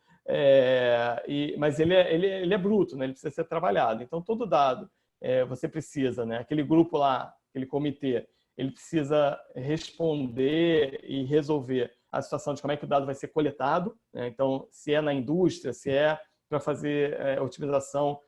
Mas ele é bruto, né? Ele precisa ser trabalhado. Então, todo dado você precisa, né? Aquele grupo lá aquele comitê, ele precisa responder e resolver a situação de como é que o dado vai ser coletado, né? Então, se é na indústria, se é para fazer otimização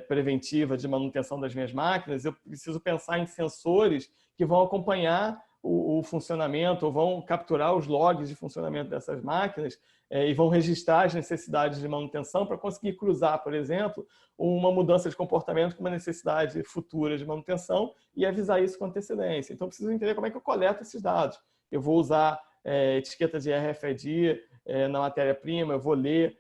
preventiva de manutenção das minhas máquinas, eu preciso pensar em sensores que vão acompanhar o funcionamento, ou vão capturar os logs de funcionamento dessas máquinas e vão registrar as necessidades de manutenção para conseguir cruzar, por exemplo, uma mudança de comportamento com uma necessidade futura de manutenção e avisar isso com antecedência. Então, eu preciso entender como é que eu coleto esses dados. Eu vou usar etiqueta de RFID na matéria-prima, eu vou ler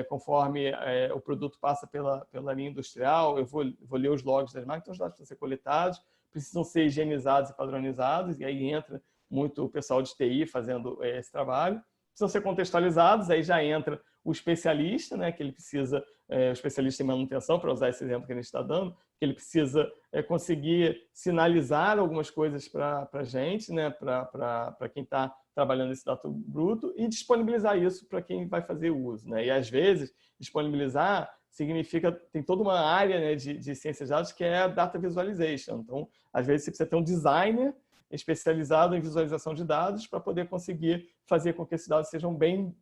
conforme o produto passa pela linha industrial, eu vou ler os logs das máquinas, então os dados precisam ser coletados, precisam ser higienizados e padronizados, e aí entra muito o pessoal de TI fazendo esse trabalho. Precisam ser contextualizados, aí já entra o especialista, né, que ele precisa, o especialista em manutenção, para usar esse exemplo que a gente está dando, que ele precisa conseguir sinalizar algumas coisas para a gente, né, para quem está trabalhando esse dado bruto, e disponibilizar isso para quem vai fazer o uso, né? E às vezes disponibilizar significa, tem toda uma área, né, de ciências de dados que é a data visualization. Então, às vezes você precisa ter um designer especializado em visualização de dados para poder conseguir fazer com que esses dados sejam bem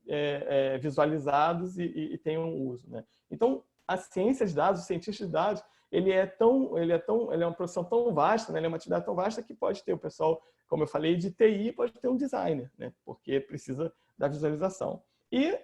visualizados e tenham uso, né? Então, a ciência de dados, o cientista de dados, ele é uma profissão tão vasta, né? Ele é uma atividade tão vasta que pode ter o pessoal, como eu falei, de TI, pode ter um designer, né? Porque precisa da visualização. E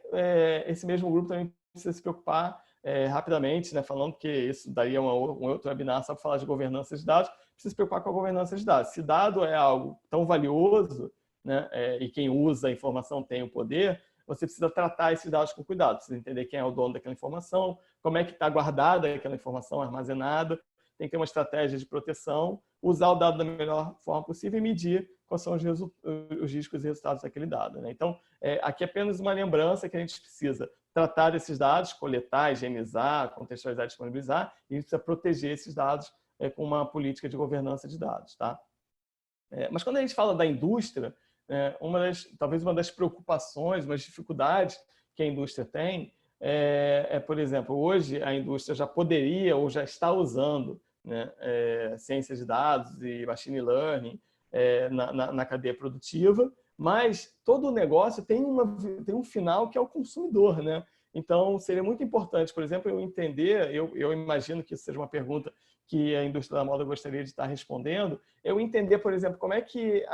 esse mesmo grupo também precisa se preocupar rapidamente, né? Falando que isso daria um outro webinar só para falar de governança de dados, precisa se preocupar com a governança de dados. Se dado é algo tão valioso, né? E quem usa a informação tem o poder, você precisa tratar esses dados com cuidado, precisa entender quem é o dono daquela informação, como é que está guardada aquela informação, armazenada, tem que ter uma estratégia de proteção, usar o dado da melhor forma possível e medir quais são os riscos e resultados daquele dado, né? Então, aqui é apenas uma lembrança que a gente precisa tratar desses dados, coletar, higienizar, contextualizar, disponibilizar, e a gente precisa proteger esses dados com uma política de governança de dados, tá? Mas quando a gente fala da indústria, talvez uma das preocupações, uma das dificuldades que a indústria tem por exemplo, hoje a indústria já poderia ou já está usando, né, ciências de dados e machine learning na cadeia produtiva, mas todo o negócio tem um final que é o consumidor, né? Então, seria muito importante, por exemplo, eu entender, eu imagino que isso seja uma pergunta que a indústria da moda gostaria de estar respondendo, eu entender, por exemplo, como é que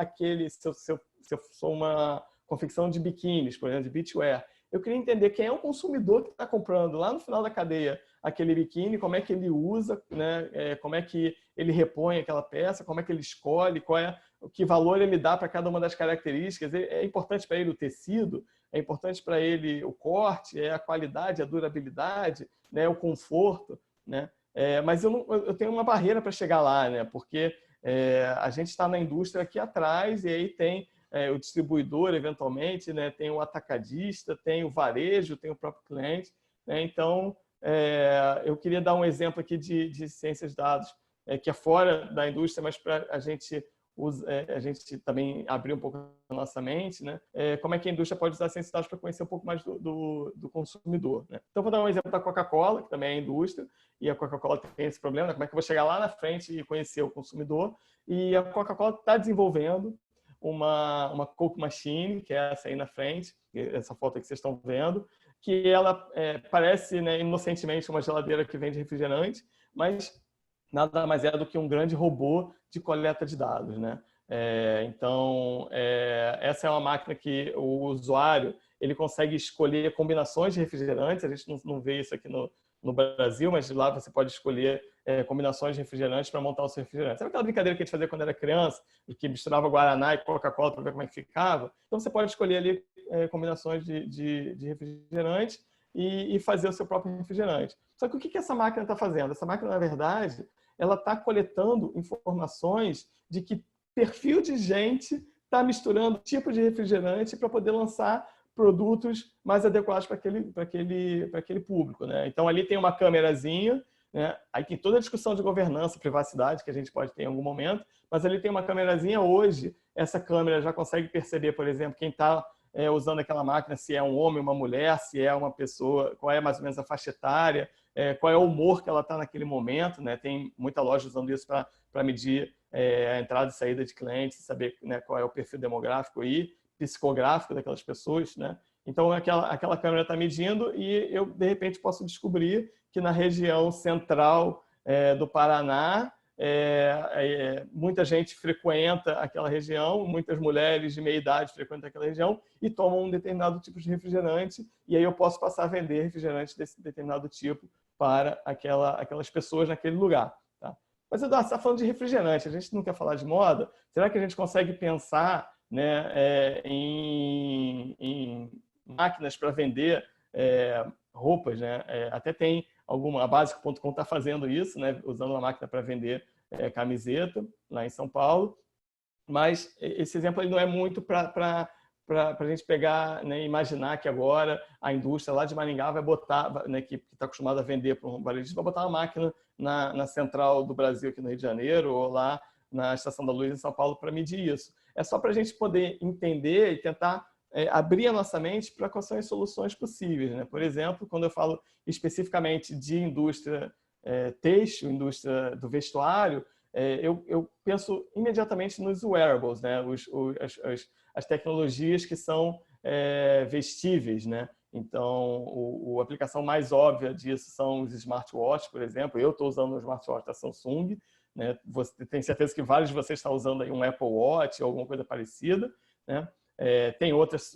se eu sou uma confecção de biquínis, por exemplo, de beachwear, eu queria entender quem é o consumidor que está comprando lá no final da cadeia aquele biquíni, como é que ele usa, né? Como é que ele repõe aquela peça, como é que ele escolhe, que valor ele dá para cada uma das características. É importante para ele o tecido, é importante para ele o corte, a qualidade, a durabilidade, né? O conforto, né? Mas eu tenho uma barreira para chegar lá, né? Porque a gente está na indústria aqui atrás e aí tem o distribuidor, eventualmente, né? Tem o atacadista, tem o varejo, tem o próprio cliente, né? Então, eu queria dar um exemplo aqui de ciências de dados que é fora da indústria, mas para a gente também abrir um pouco a nossa mente, né? Como é que a indústria pode usar ciências de dados para conhecer um pouco mais do consumidor, né? Então, vou dar um exemplo da Coca-Cola, que também é indústria, e a Coca-Cola tem esse problema, né? Como é que eu vou chegar lá na frente e conhecer o consumidor? E a Coca-Cola está desenvolvendo uma Coke Machine, que é essa aí na frente, essa foto que vocês estão vendo, que ela parece, né, inocentemente uma geladeira que vende refrigerante, mas nada mais é do que um grande robô de coleta de dados, né? Então, essa é uma máquina que o usuário ele consegue escolher combinações de refrigerantes. A gente não vê isso aqui no Brasil, mas lá você pode escolher combinações de refrigerantes para montar o seu refrigerante. Sabe aquela brincadeira que a gente fazia quando era criança, que misturava Guaraná e Coca-Cola para ver como é que ficava? Então, você pode escolher ali combinações de refrigerante e fazer o seu próprio refrigerante. Só que o que essa máquina está fazendo? Essa máquina, na verdade, ela está coletando informações de que perfil de gente está misturando tipo de refrigerante para poder lançar produtos mais adequados para aquele público, né? Então, ali tem uma câmerazinha, né? Aí tem toda a discussão de governança, privacidade que a gente pode ter em algum momento, mas ali tem uma câmerazinha. Hoje, essa câmera já consegue perceber, por exemplo, quem está usando aquela máquina, se é um homem, uma mulher, se é uma pessoa, qual é mais ou menos a faixa etária, qual é o humor que ela está naquele momento, né? Tem muita loja usando isso para medir a entrada e saída de clientes, saber, né, qual é o perfil demográfico e psicográfico daquelas pessoas, né? Então, aquela câmera está medindo e eu, de repente, posso descobrir que na região central do Paraná, muita gente frequenta aquela região, muitas mulheres de meia idade frequentam aquela região e tomam um determinado tipo de refrigerante, e aí eu posso passar a vender refrigerante desse determinado tipo para aquelas pessoas naquele lugar. Tá? Mas, Eduardo, você está falando de refrigerante, a gente não quer falar de moda? Será que a gente consegue pensar, né, em máquinas para vender roupas, né? Até tem a Básico.com está fazendo isso, né? Usando uma máquina para vender camiseta lá em São Paulo, mas esse exemplo ele não é muito para a gente pegar, né, imaginar que agora a indústria lá de Maringá vai botar, né, que está acostumada a vender para um varejista, vai botar uma máquina na central do Brasil aqui no Rio de Janeiro ou lá na Estação da Luz em São Paulo para medir isso. É só para a gente poder entender e tentar abrir a nossa mente para quais são as soluções possíveis, né? Por exemplo, quando eu falo especificamente de indústria têxtil, indústria do vestuário, eu penso imediatamente nos wearables, né? As tecnologias que são vestíveis, né? Então, a aplicação mais óbvia disso são os smartwatches, por exemplo. Eu estou usando um smartwatch da Samsung, né? Você tem certeza que vários de vocês estão usando aí um Apple Watch ou alguma coisa parecida, né? Tem outras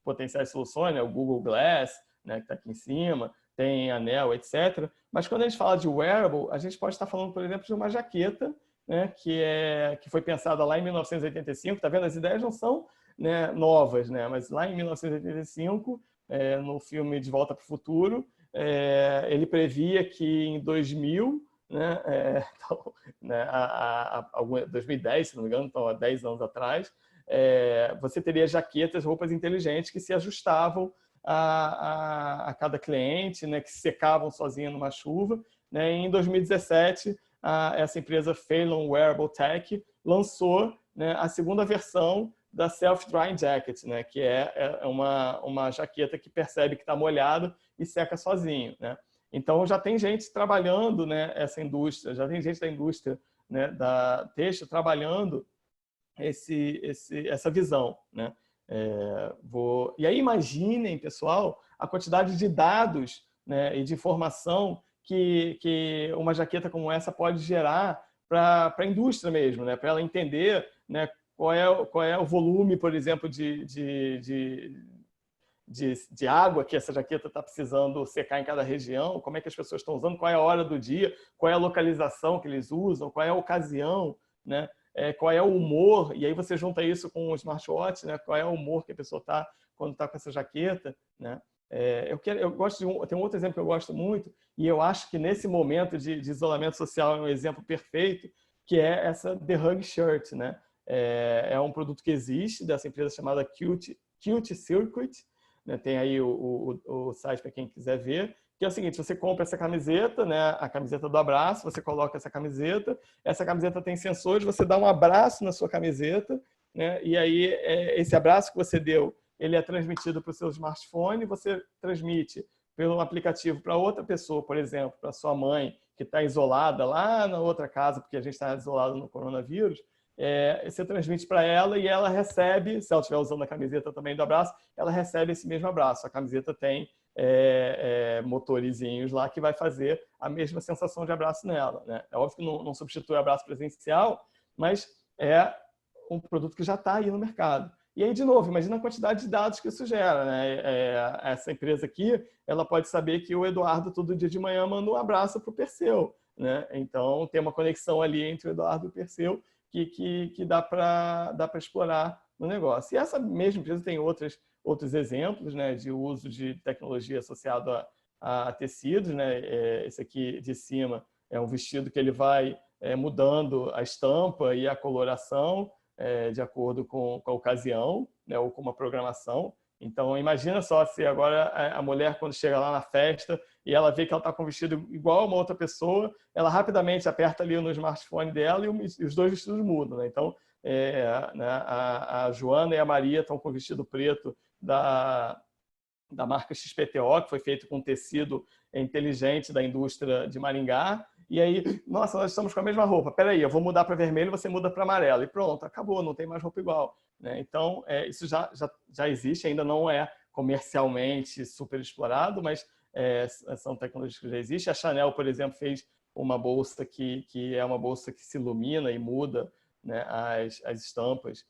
potenciais soluções, né? O Google Glass, né, que está aqui em cima, tem anel, etc. Mas quando a gente fala de wearable, a gente pode estar falando, por exemplo, de uma jaqueta, né, que foi pensada lá em 1985. Tá vendo? As ideias não são, né, novas, né? Mas lá em 1985, no filme De Volta para o Futuro, ele previa que em 2000, né, então, né, 2010, se não me engano, então há 10 anos atrás, você teria jaquetas, roupas inteligentes que se ajustavam a cada cliente, né, que se secavam sozinhas numa chuva. Né? Em 2017, essa empresa Phalon Wearable Tech lançou, né, a segunda versão da Self-Drying Jacket, né, que é uma jaqueta que percebe que está molhada e seca sozinho. Né? Então, já tem gente trabalhando, né, essa indústria, já tem gente da indústria, né, da têxtil trabalhando essa visão, né? E aí imaginem, pessoal, a quantidade de dados, né, e de informação que uma jaqueta como essa pode gerar para a indústria mesmo, né? Para ela entender, né, qual é o volume, por exemplo, de água que essa jaqueta está precisando secar em cada região, como é que as pessoas estão usando, qual é a hora do dia, qual é a localização que eles usam, qual é a ocasião, né? Qual é o humor, e aí você junta isso com o smartwatch, né? Qual é o humor que a pessoa está quando está com essa jaqueta, né? Tem um outro exemplo que eu gosto muito, e eu acho que nesse momento de isolamento social é um exemplo perfeito, que é essa The Hug Shirt, né? É um produto que existe, dessa empresa chamada Cute Circuit, né? Tem aí o site para quem quiser ver, que é o seguinte: você compra essa camiseta, né, a camiseta do abraço, você coloca essa camiseta tem sensores, você dá um abraço na sua camiseta, né, e aí esse abraço que você deu, ele é transmitido para o seu smartphone, você transmite pelo aplicativo para outra pessoa, por exemplo, para sua mãe, que está isolada lá na outra casa, porque a gente está isolado no coronavírus, você transmite para ela e ela recebe, se ela estiver usando a camiseta também do abraço, ela recebe esse mesmo abraço. A camiseta tem motorizinhos lá que vai fazer a mesma sensação de abraço nela. Né? É óbvio que não substitui o abraço presencial, mas é um produto que já está aí no mercado. E aí, de novo, imagina a quantidade de dados que isso gera. Né? Essa empresa aqui, ela pode saber que o Eduardo todo dia de manhã manda um abraço para o Perseu. Né? Então, tem uma conexão ali entre o Eduardo e o Perseu que dá para explorar no negócio. E essa mesma empresa tem outros exemplos, né, de uso de tecnologia associado a tecidos. Né? Esse aqui de cima é um vestido que ele vai mudando a estampa e a coloração de acordo com a ocasião, né, ou com uma programação. Então, imagina só se agora a mulher, quando chega lá na festa e ela vê que ela está com um vestido igual a uma outra pessoa, ela rapidamente aperta ali no smartphone dela e os dois vestidos mudam. Né? Então, né, a Joana e a Maria estão com o vestido preto da marca XPTO, que foi feito com tecido inteligente da indústria de Maringá, e aí, nossa, nós estamos com a mesma roupa, peraí, eu vou mudar para vermelho, você muda para amarelo, e pronto, acabou, não tem mais roupa igual, né? Então, isso já existe, ainda não é comercialmente super explorado, mas são tecnologias que já existem. A Chanel, por exemplo, fez uma bolsa que é uma bolsa que se ilumina e muda, né, as estampas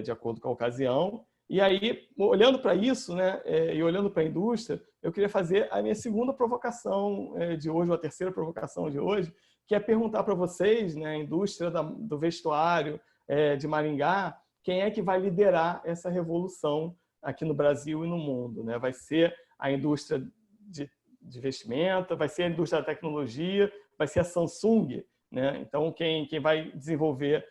de acordo com a ocasião. E aí, olhando para isso, né, e olhando para a indústria, eu queria fazer a minha segunda provocação de hoje, ou a terceira provocação de hoje, que é perguntar para vocês, né, a indústria do vestuário de Maringá, quem é que vai liderar essa revolução aqui no Brasil e no mundo, né? Vai ser a indústria de vestimenta, vai ser a indústria da tecnologia, vai ser a Samsung, né? Então, quem vai desenvolver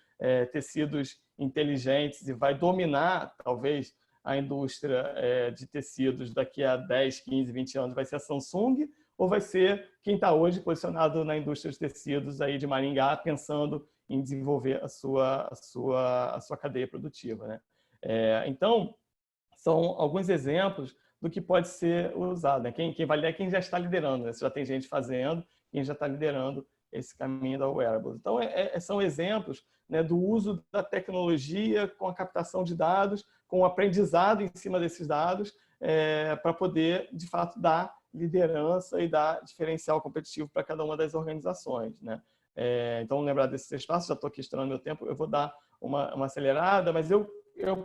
tecidos inteligentes e vai dominar, talvez, a indústria de tecidos daqui a 10, 15, 20 anos vai ser a Samsung, ou vai ser quem está hoje posicionado na indústria de tecidos aí de Maringá, pensando em desenvolver a sua cadeia produtiva, né? Então, são alguns exemplos do que pode ser usado, né? Quem vai ler é quem já está liderando, né? Se já tem gente fazendo, quem já está liderando esse caminho da wearables. Então, são exemplos, né, do uso da tecnologia com a captação de dados, com o aprendizado em cima desses dados, para poder, de fato, dar liderança e dar diferencial competitivo para cada uma das organizações, né? Então, lembrar desses 3 passos, já estou aqui estourando meu tempo, eu vou dar uma acelerada, mas eu,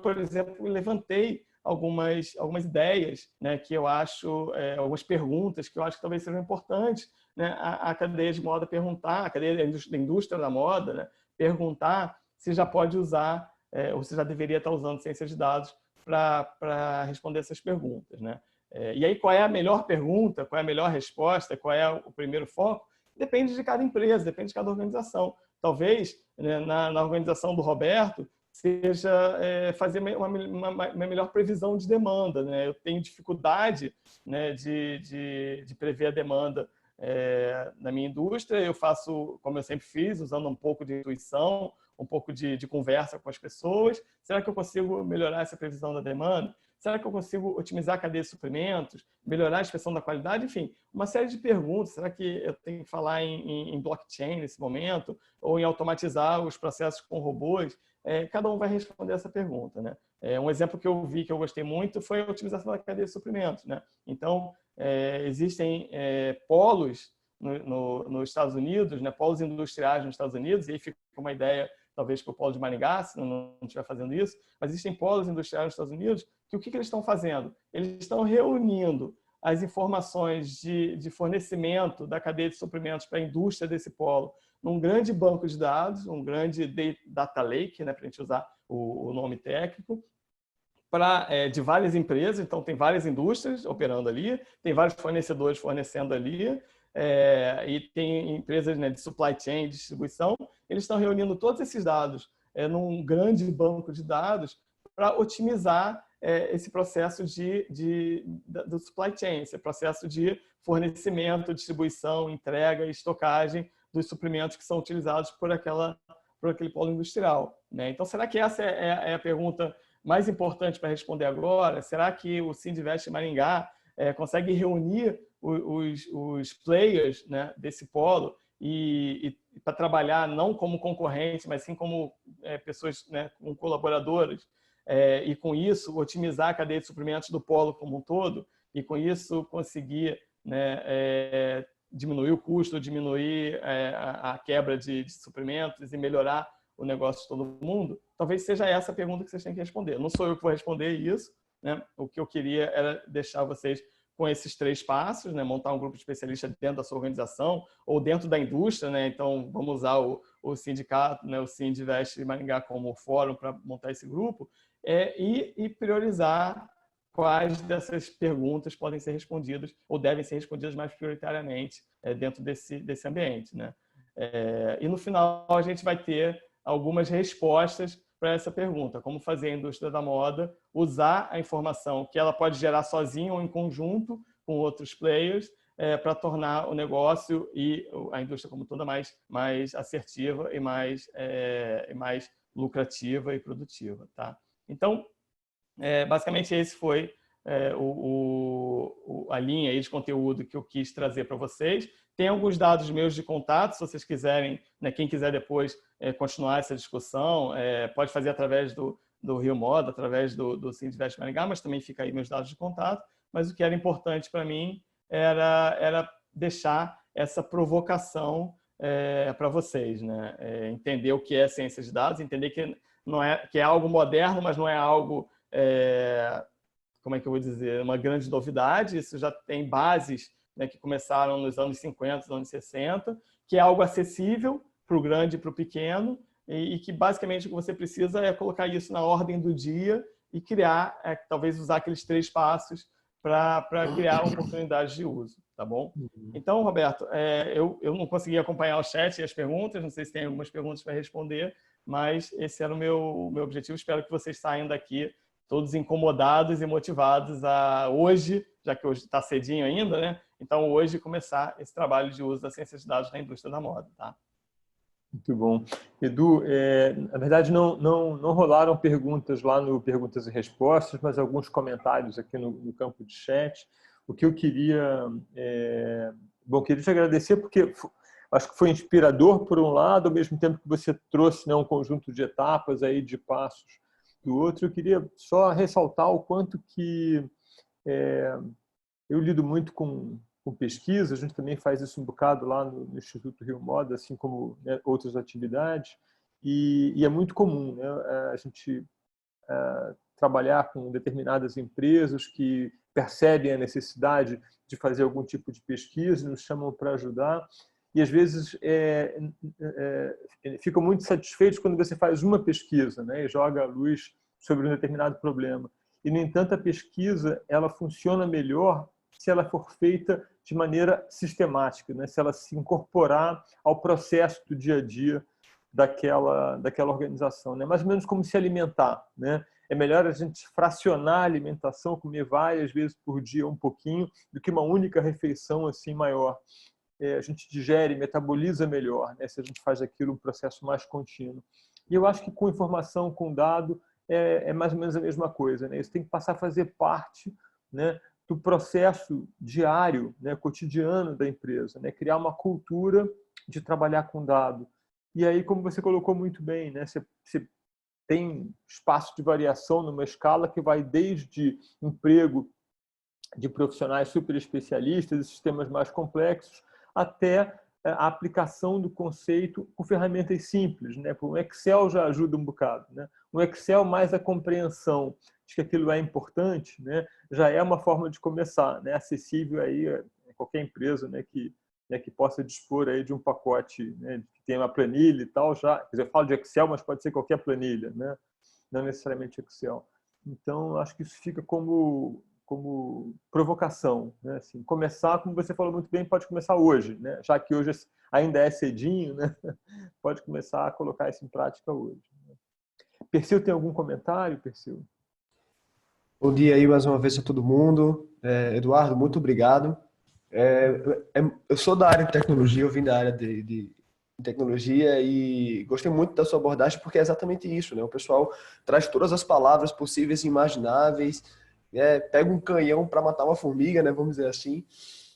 por exemplo, levantei algumas ideias, né, que eu acho, algumas perguntas que eu acho que talvez sejam importantes, né, a cadeia de moda perguntar, a cadeia da indústria da moda, né, perguntar se já pode usar, ou se já deveria estar usando ciência de dados para responder essas perguntas, né? E aí, qual é a melhor pergunta, qual é a melhor resposta, qual é o primeiro foco? Depende de cada empresa, depende de cada organização. Talvez, né, na organização do Roberto, seja fazer uma melhor previsão de demanda, né? Eu tenho dificuldade, né, de prever a demanda na minha indústria. Eu faço, como eu sempre fiz, usando um pouco de intuição, um pouco de conversa com as pessoas. Será que eu consigo melhorar essa previsão da demanda? Será que eu consigo otimizar a cadeia de suprimentos, melhorar a inspeção da qualidade? Enfim, uma série de perguntas. Será que eu tenho que falar em blockchain nesse momento? Ou em automatizar os processos com robôs? Cada um vai responder essa pergunta, né? Um exemplo que eu vi que eu gostei muito foi a otimização da cadeia de suprimentos, né? Então, existem polos nos Estados Unidos, né? Polos industriais nos Estados Unidos, e aí fica uma ideia, talvez, para o polo de Maringá, se não estiver fazendo isso, mas existem polos industriais nos Estados Unidos que o que eles estão fazendo? Eles estão reunindo as informações de fornecimento da cadeia de suprimentos para a indústria desse polo num grande banco de dados, um grande data lake, né, para a gente usar o nome técnico, de várias empresas. Então, tem várias indústrias operando ali, tem vários fornecedores fornecendo ali, e tem empresas, né, de supply chain, de distribuição. Eles estão reunindo todos esses dados num grande banco de dados para otimizar esse processo do supply chain, esse processo de fornecimento, distribuição, entrega e estocagem dos suprimentos que são utilizados por aquele polo industrial, né? Então, será que essa é a pergunta mais importante para responder agora? Será que o Sindivest Maringá consegue reunir os players, né, desse polo e para trabalhar não como concorrente, mas sim como pessoas, né, como colaboradores, e com isso otimizar a cadeia de suprimentos do polo como um todo, e com isso conseguir, né, diminuir o custo, diminuir a quebra de suprimentos e melhorar o negócio de todo mundo? Talvez seja essa a pergunta que vocês têm que responder. Não sou eu que vou responder isso, né? O que eu queria era deixar vocês com esses 3 passos, né? Montar um grupo de especialistas dentro da sua organização ou dentro da indústria, né? Então, vamos usar o sindicato, né? O Sindivest Maringá como fórum para montar esse grupo, e priorizar quais dessas perguntas podem ser respondidas ou devem ser respondidas mais prioritariamente dentro desse ambiente, né? E no final a gente vai ter algumas respostas para essa pergunta: como fazer a indústria da moda usar a informação que ela pode gerar sozinha ou em conjunto com outros players para tornar o negócio e a indústria como toda mais assertiva e mais lucrativa e produtiva, tá? Então, basicamente esse foi a linha aí de conteúdo que eu quis trazer para vocês. Tem alguns dados meus de contato, se vocês quiserem, né, quem quiser depois continuar essa discussão, pode fazer através do Rio Moda, através do Sindivest Maringá, mas também fica aí meus dados de contato. Mas o que era importante para mim era deixar essa provocação para vocês, né? Entender o que é ciência de dados, entender que é algo moderno, mas não é algo, como é que eu vou dizer, uma grande novidade. Isso já tem bases, né, que começaram nos anos 50, nos anos 60, que é algo acessível para o grande e para o pequeno, e que basicamente o que você precisa é colocar isso na ordem do dia e criar, talvez usar aqueles 3 passos para criar oportunidades de uso, tá bom? Então, Roberto, eu não consegui acompanhar o chat e as perguntas, não sei se tem algumas perguntas para responder, mas esse era o meu objetivo. Espero que vocês saiam daqui todos incomodados e motivados a hoje, já que hoje está cedinho ainda, né? Então, hoje começar esse trabalho de uso da ciência de dados na indústria da moda, tá? Muito bom. Edu, na verdade não rolaram perguntas lá no Perguntas e Respostas, mas alguns comentários aqui no campo de chat. O que eu queria... queria te agradecer porque acho que foi inspirador por um lado, ao mesmo tempo que você trouxe, né, um conjunto de etapas, aí, de passos do outro. Eu queria só ressaltar o quanto que eu lido muito com pesquisa, a gente também faz isso um bocado lá no Instituto Rio Moda, assim como, né, outras atividades, e é muito comum, né, a gente trabalhar com determinadas empresas que percebem a necessidade de fazer algum tipo de pesquisa, nos chamam para ajudar, e às vezes ficam muito satisfeitos quando você faz uma pesquisa, né, e joga a luz sobre um determinado problema. E, no entanto, a pesquisa ela funciona melhor se ela for feita de maneira sistemática, né? Se ela se incorporar ao processo do dia a dia daquela organização, né? Mais ou menos como se alimentar, né? É melhor a gente fracionar a alimentação, comer várias vezes por dia um pouquinho, do que uma única refeição assim maior. A gente digere, metaboliza melhor, né? Se a gente faz aquilo um processo mais contínuo. E eu acho que com informação, com dado, é mais ou menos a mesma coisa, né? Isso tem que passar a fazer parte, né, do processo diário, né, cotidiano da empresa, né? Criar uma cultura de trabalhar com dado. E aí, como você colocou muito bem, né, você tem espaço de variação numa escala que vai desde emprego de profissionais super especialistas e sistemas mais complexos até a aplicação do conceito com ferramentas simples, né? Um Excel já ajuda um bocado, né? Um Excel mais a compreensão de que aquilo é importante, né? Já é uma forma de começar, né? Acessível aí a qualquer empresa, né, que possa dispor aí de um pacote, né, que tem uma planilha e tal, já, quer dizer, eu falo de Excel, mas pode ser qualquer planilha, né? Não necessariamente Excel. Então, acho que isso fica como provocação, né? Assim, começar, como você falou muito bem, pode começar hoje, né? Já que hoje ainda é cedinho, né? Pode começar a colocar isso em prática hoje. Perseu, tem algum comentário, Perseu? Bom dia aí mais uma vez a todo mundo. Eduardo, muito obrigado. Eu sou da área de tecnologia, eu vim da área de tecnologia e gostei muito da sua abordagem porque é exatamente isso, né? O pessoal traz todas as palavras possíveis e imagináveis, pega um canhão para matar uma formiga, né? Vamos dizer assim.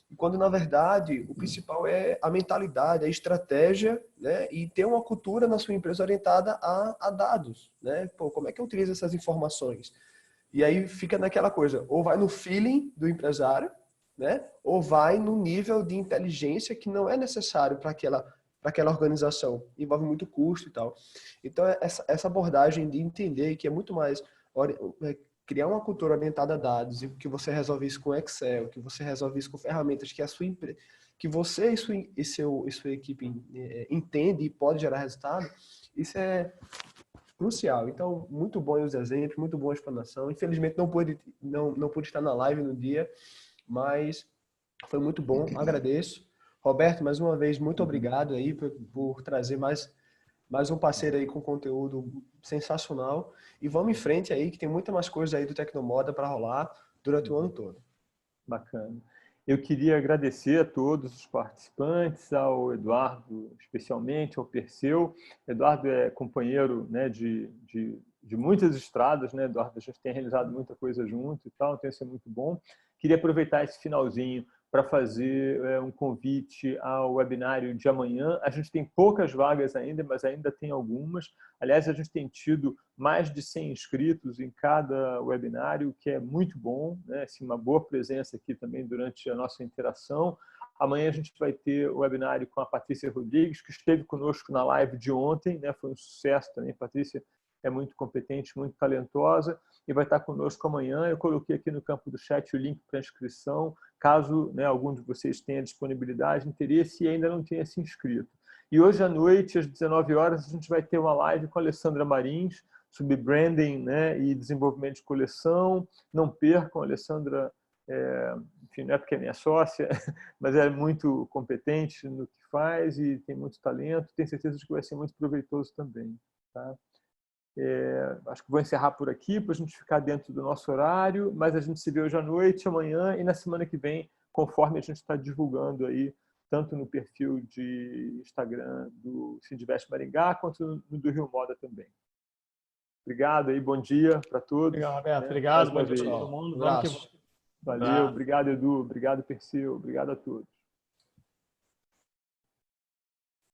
E quando, na verdade, o principal é a mentalidade, a estratégia, né? E ter uma cultura na sua empresa orientada a dados, né? Pô, como é que eu utilizo essas informações? E aí fica naquela coisa, ou vai no feeling do empresário, né? Ou vai no nível de inteligência que não é necessário para aquela organização. Envolve muito custo e tal. Então, essa abordagem de entender que é muito mais criar uma cultura orientada a dados e que você resolve isso com Excel, que você resolve isso com ferramentas que a sua empresa, que você e sua equipe entende e pode gerar resultado, isso é crucial. Então, muito bom os exemplos, muito boa a explanação. Infelizmente, não pude estar na live no dia, mas foi muito bom, agradeço. Roberto, mais uma vez, muito obrigado aí por trazer mais um parceiro aí com conteúdo sensacional. E vamos em frente aí, que tem muita mais coisa aí do Tecnomoda para rolar durante o ano todo. Bacana. Eu queria agradecer a todos os participantes, ao Eduardo especialmente, ao Perseu. Eduardo é companheiro, né, de muitas estradas, né, Eduardo? A gente tem realizado muita coisa junto e tal, então isso é muito bom. Queria aproveitar esse finalzinho para fazer um convite ao webinário de amanhã. A gente tem poucas vagas ainda, mas ainda tem algumas. Aliás, a gente tem tido mais de 100 inscritos em cada webinário, o que é muito bom, né? Assim, uma boa presença aqui também durante a nossa interação. Amanhã a gente vai ter o webinário com a Patrícia Rodrigues, que esteve conosco na live de ontem, né? Foi um sucesso também. Patrícia é muito competente, muito talentosa, e vai estar conosco amanhã. Eu coloquei aqui no campo do chat o link para inscrição, caso, né, algum de vocês tenha disponibilidade, interesse e ainda não tenha se inscrito. E hoje à noite, às 19 horas, a gente vai ter uma live com a Alessandra Marins sobre branding, né, e desenvolvimento de coleção. Não percam, a Alessandra, enfim, não é porque é minha sócia, mas é muito competente no que faz e tem muito talento. Tenho certeza de que vai ser muito proveitoso também. Tá? Acho que vou encerrar por aqui, para a gente ficar dentro do nosso horário, mas a gente se vê hoje à noite, amanhã e na semana que vem, conforme a gente está divulgando aí, tanto no perfil de Instagram do Sindivest Maringá, quanto no do Rio Moda também. Obrigado aí, bom dia para todos. Legal, Roberto. Né? Obrigado, bom dia para todo mundo. Vamos que... Valeu, obrigado, Edu, obrigado, Perseu, obrigado a todos.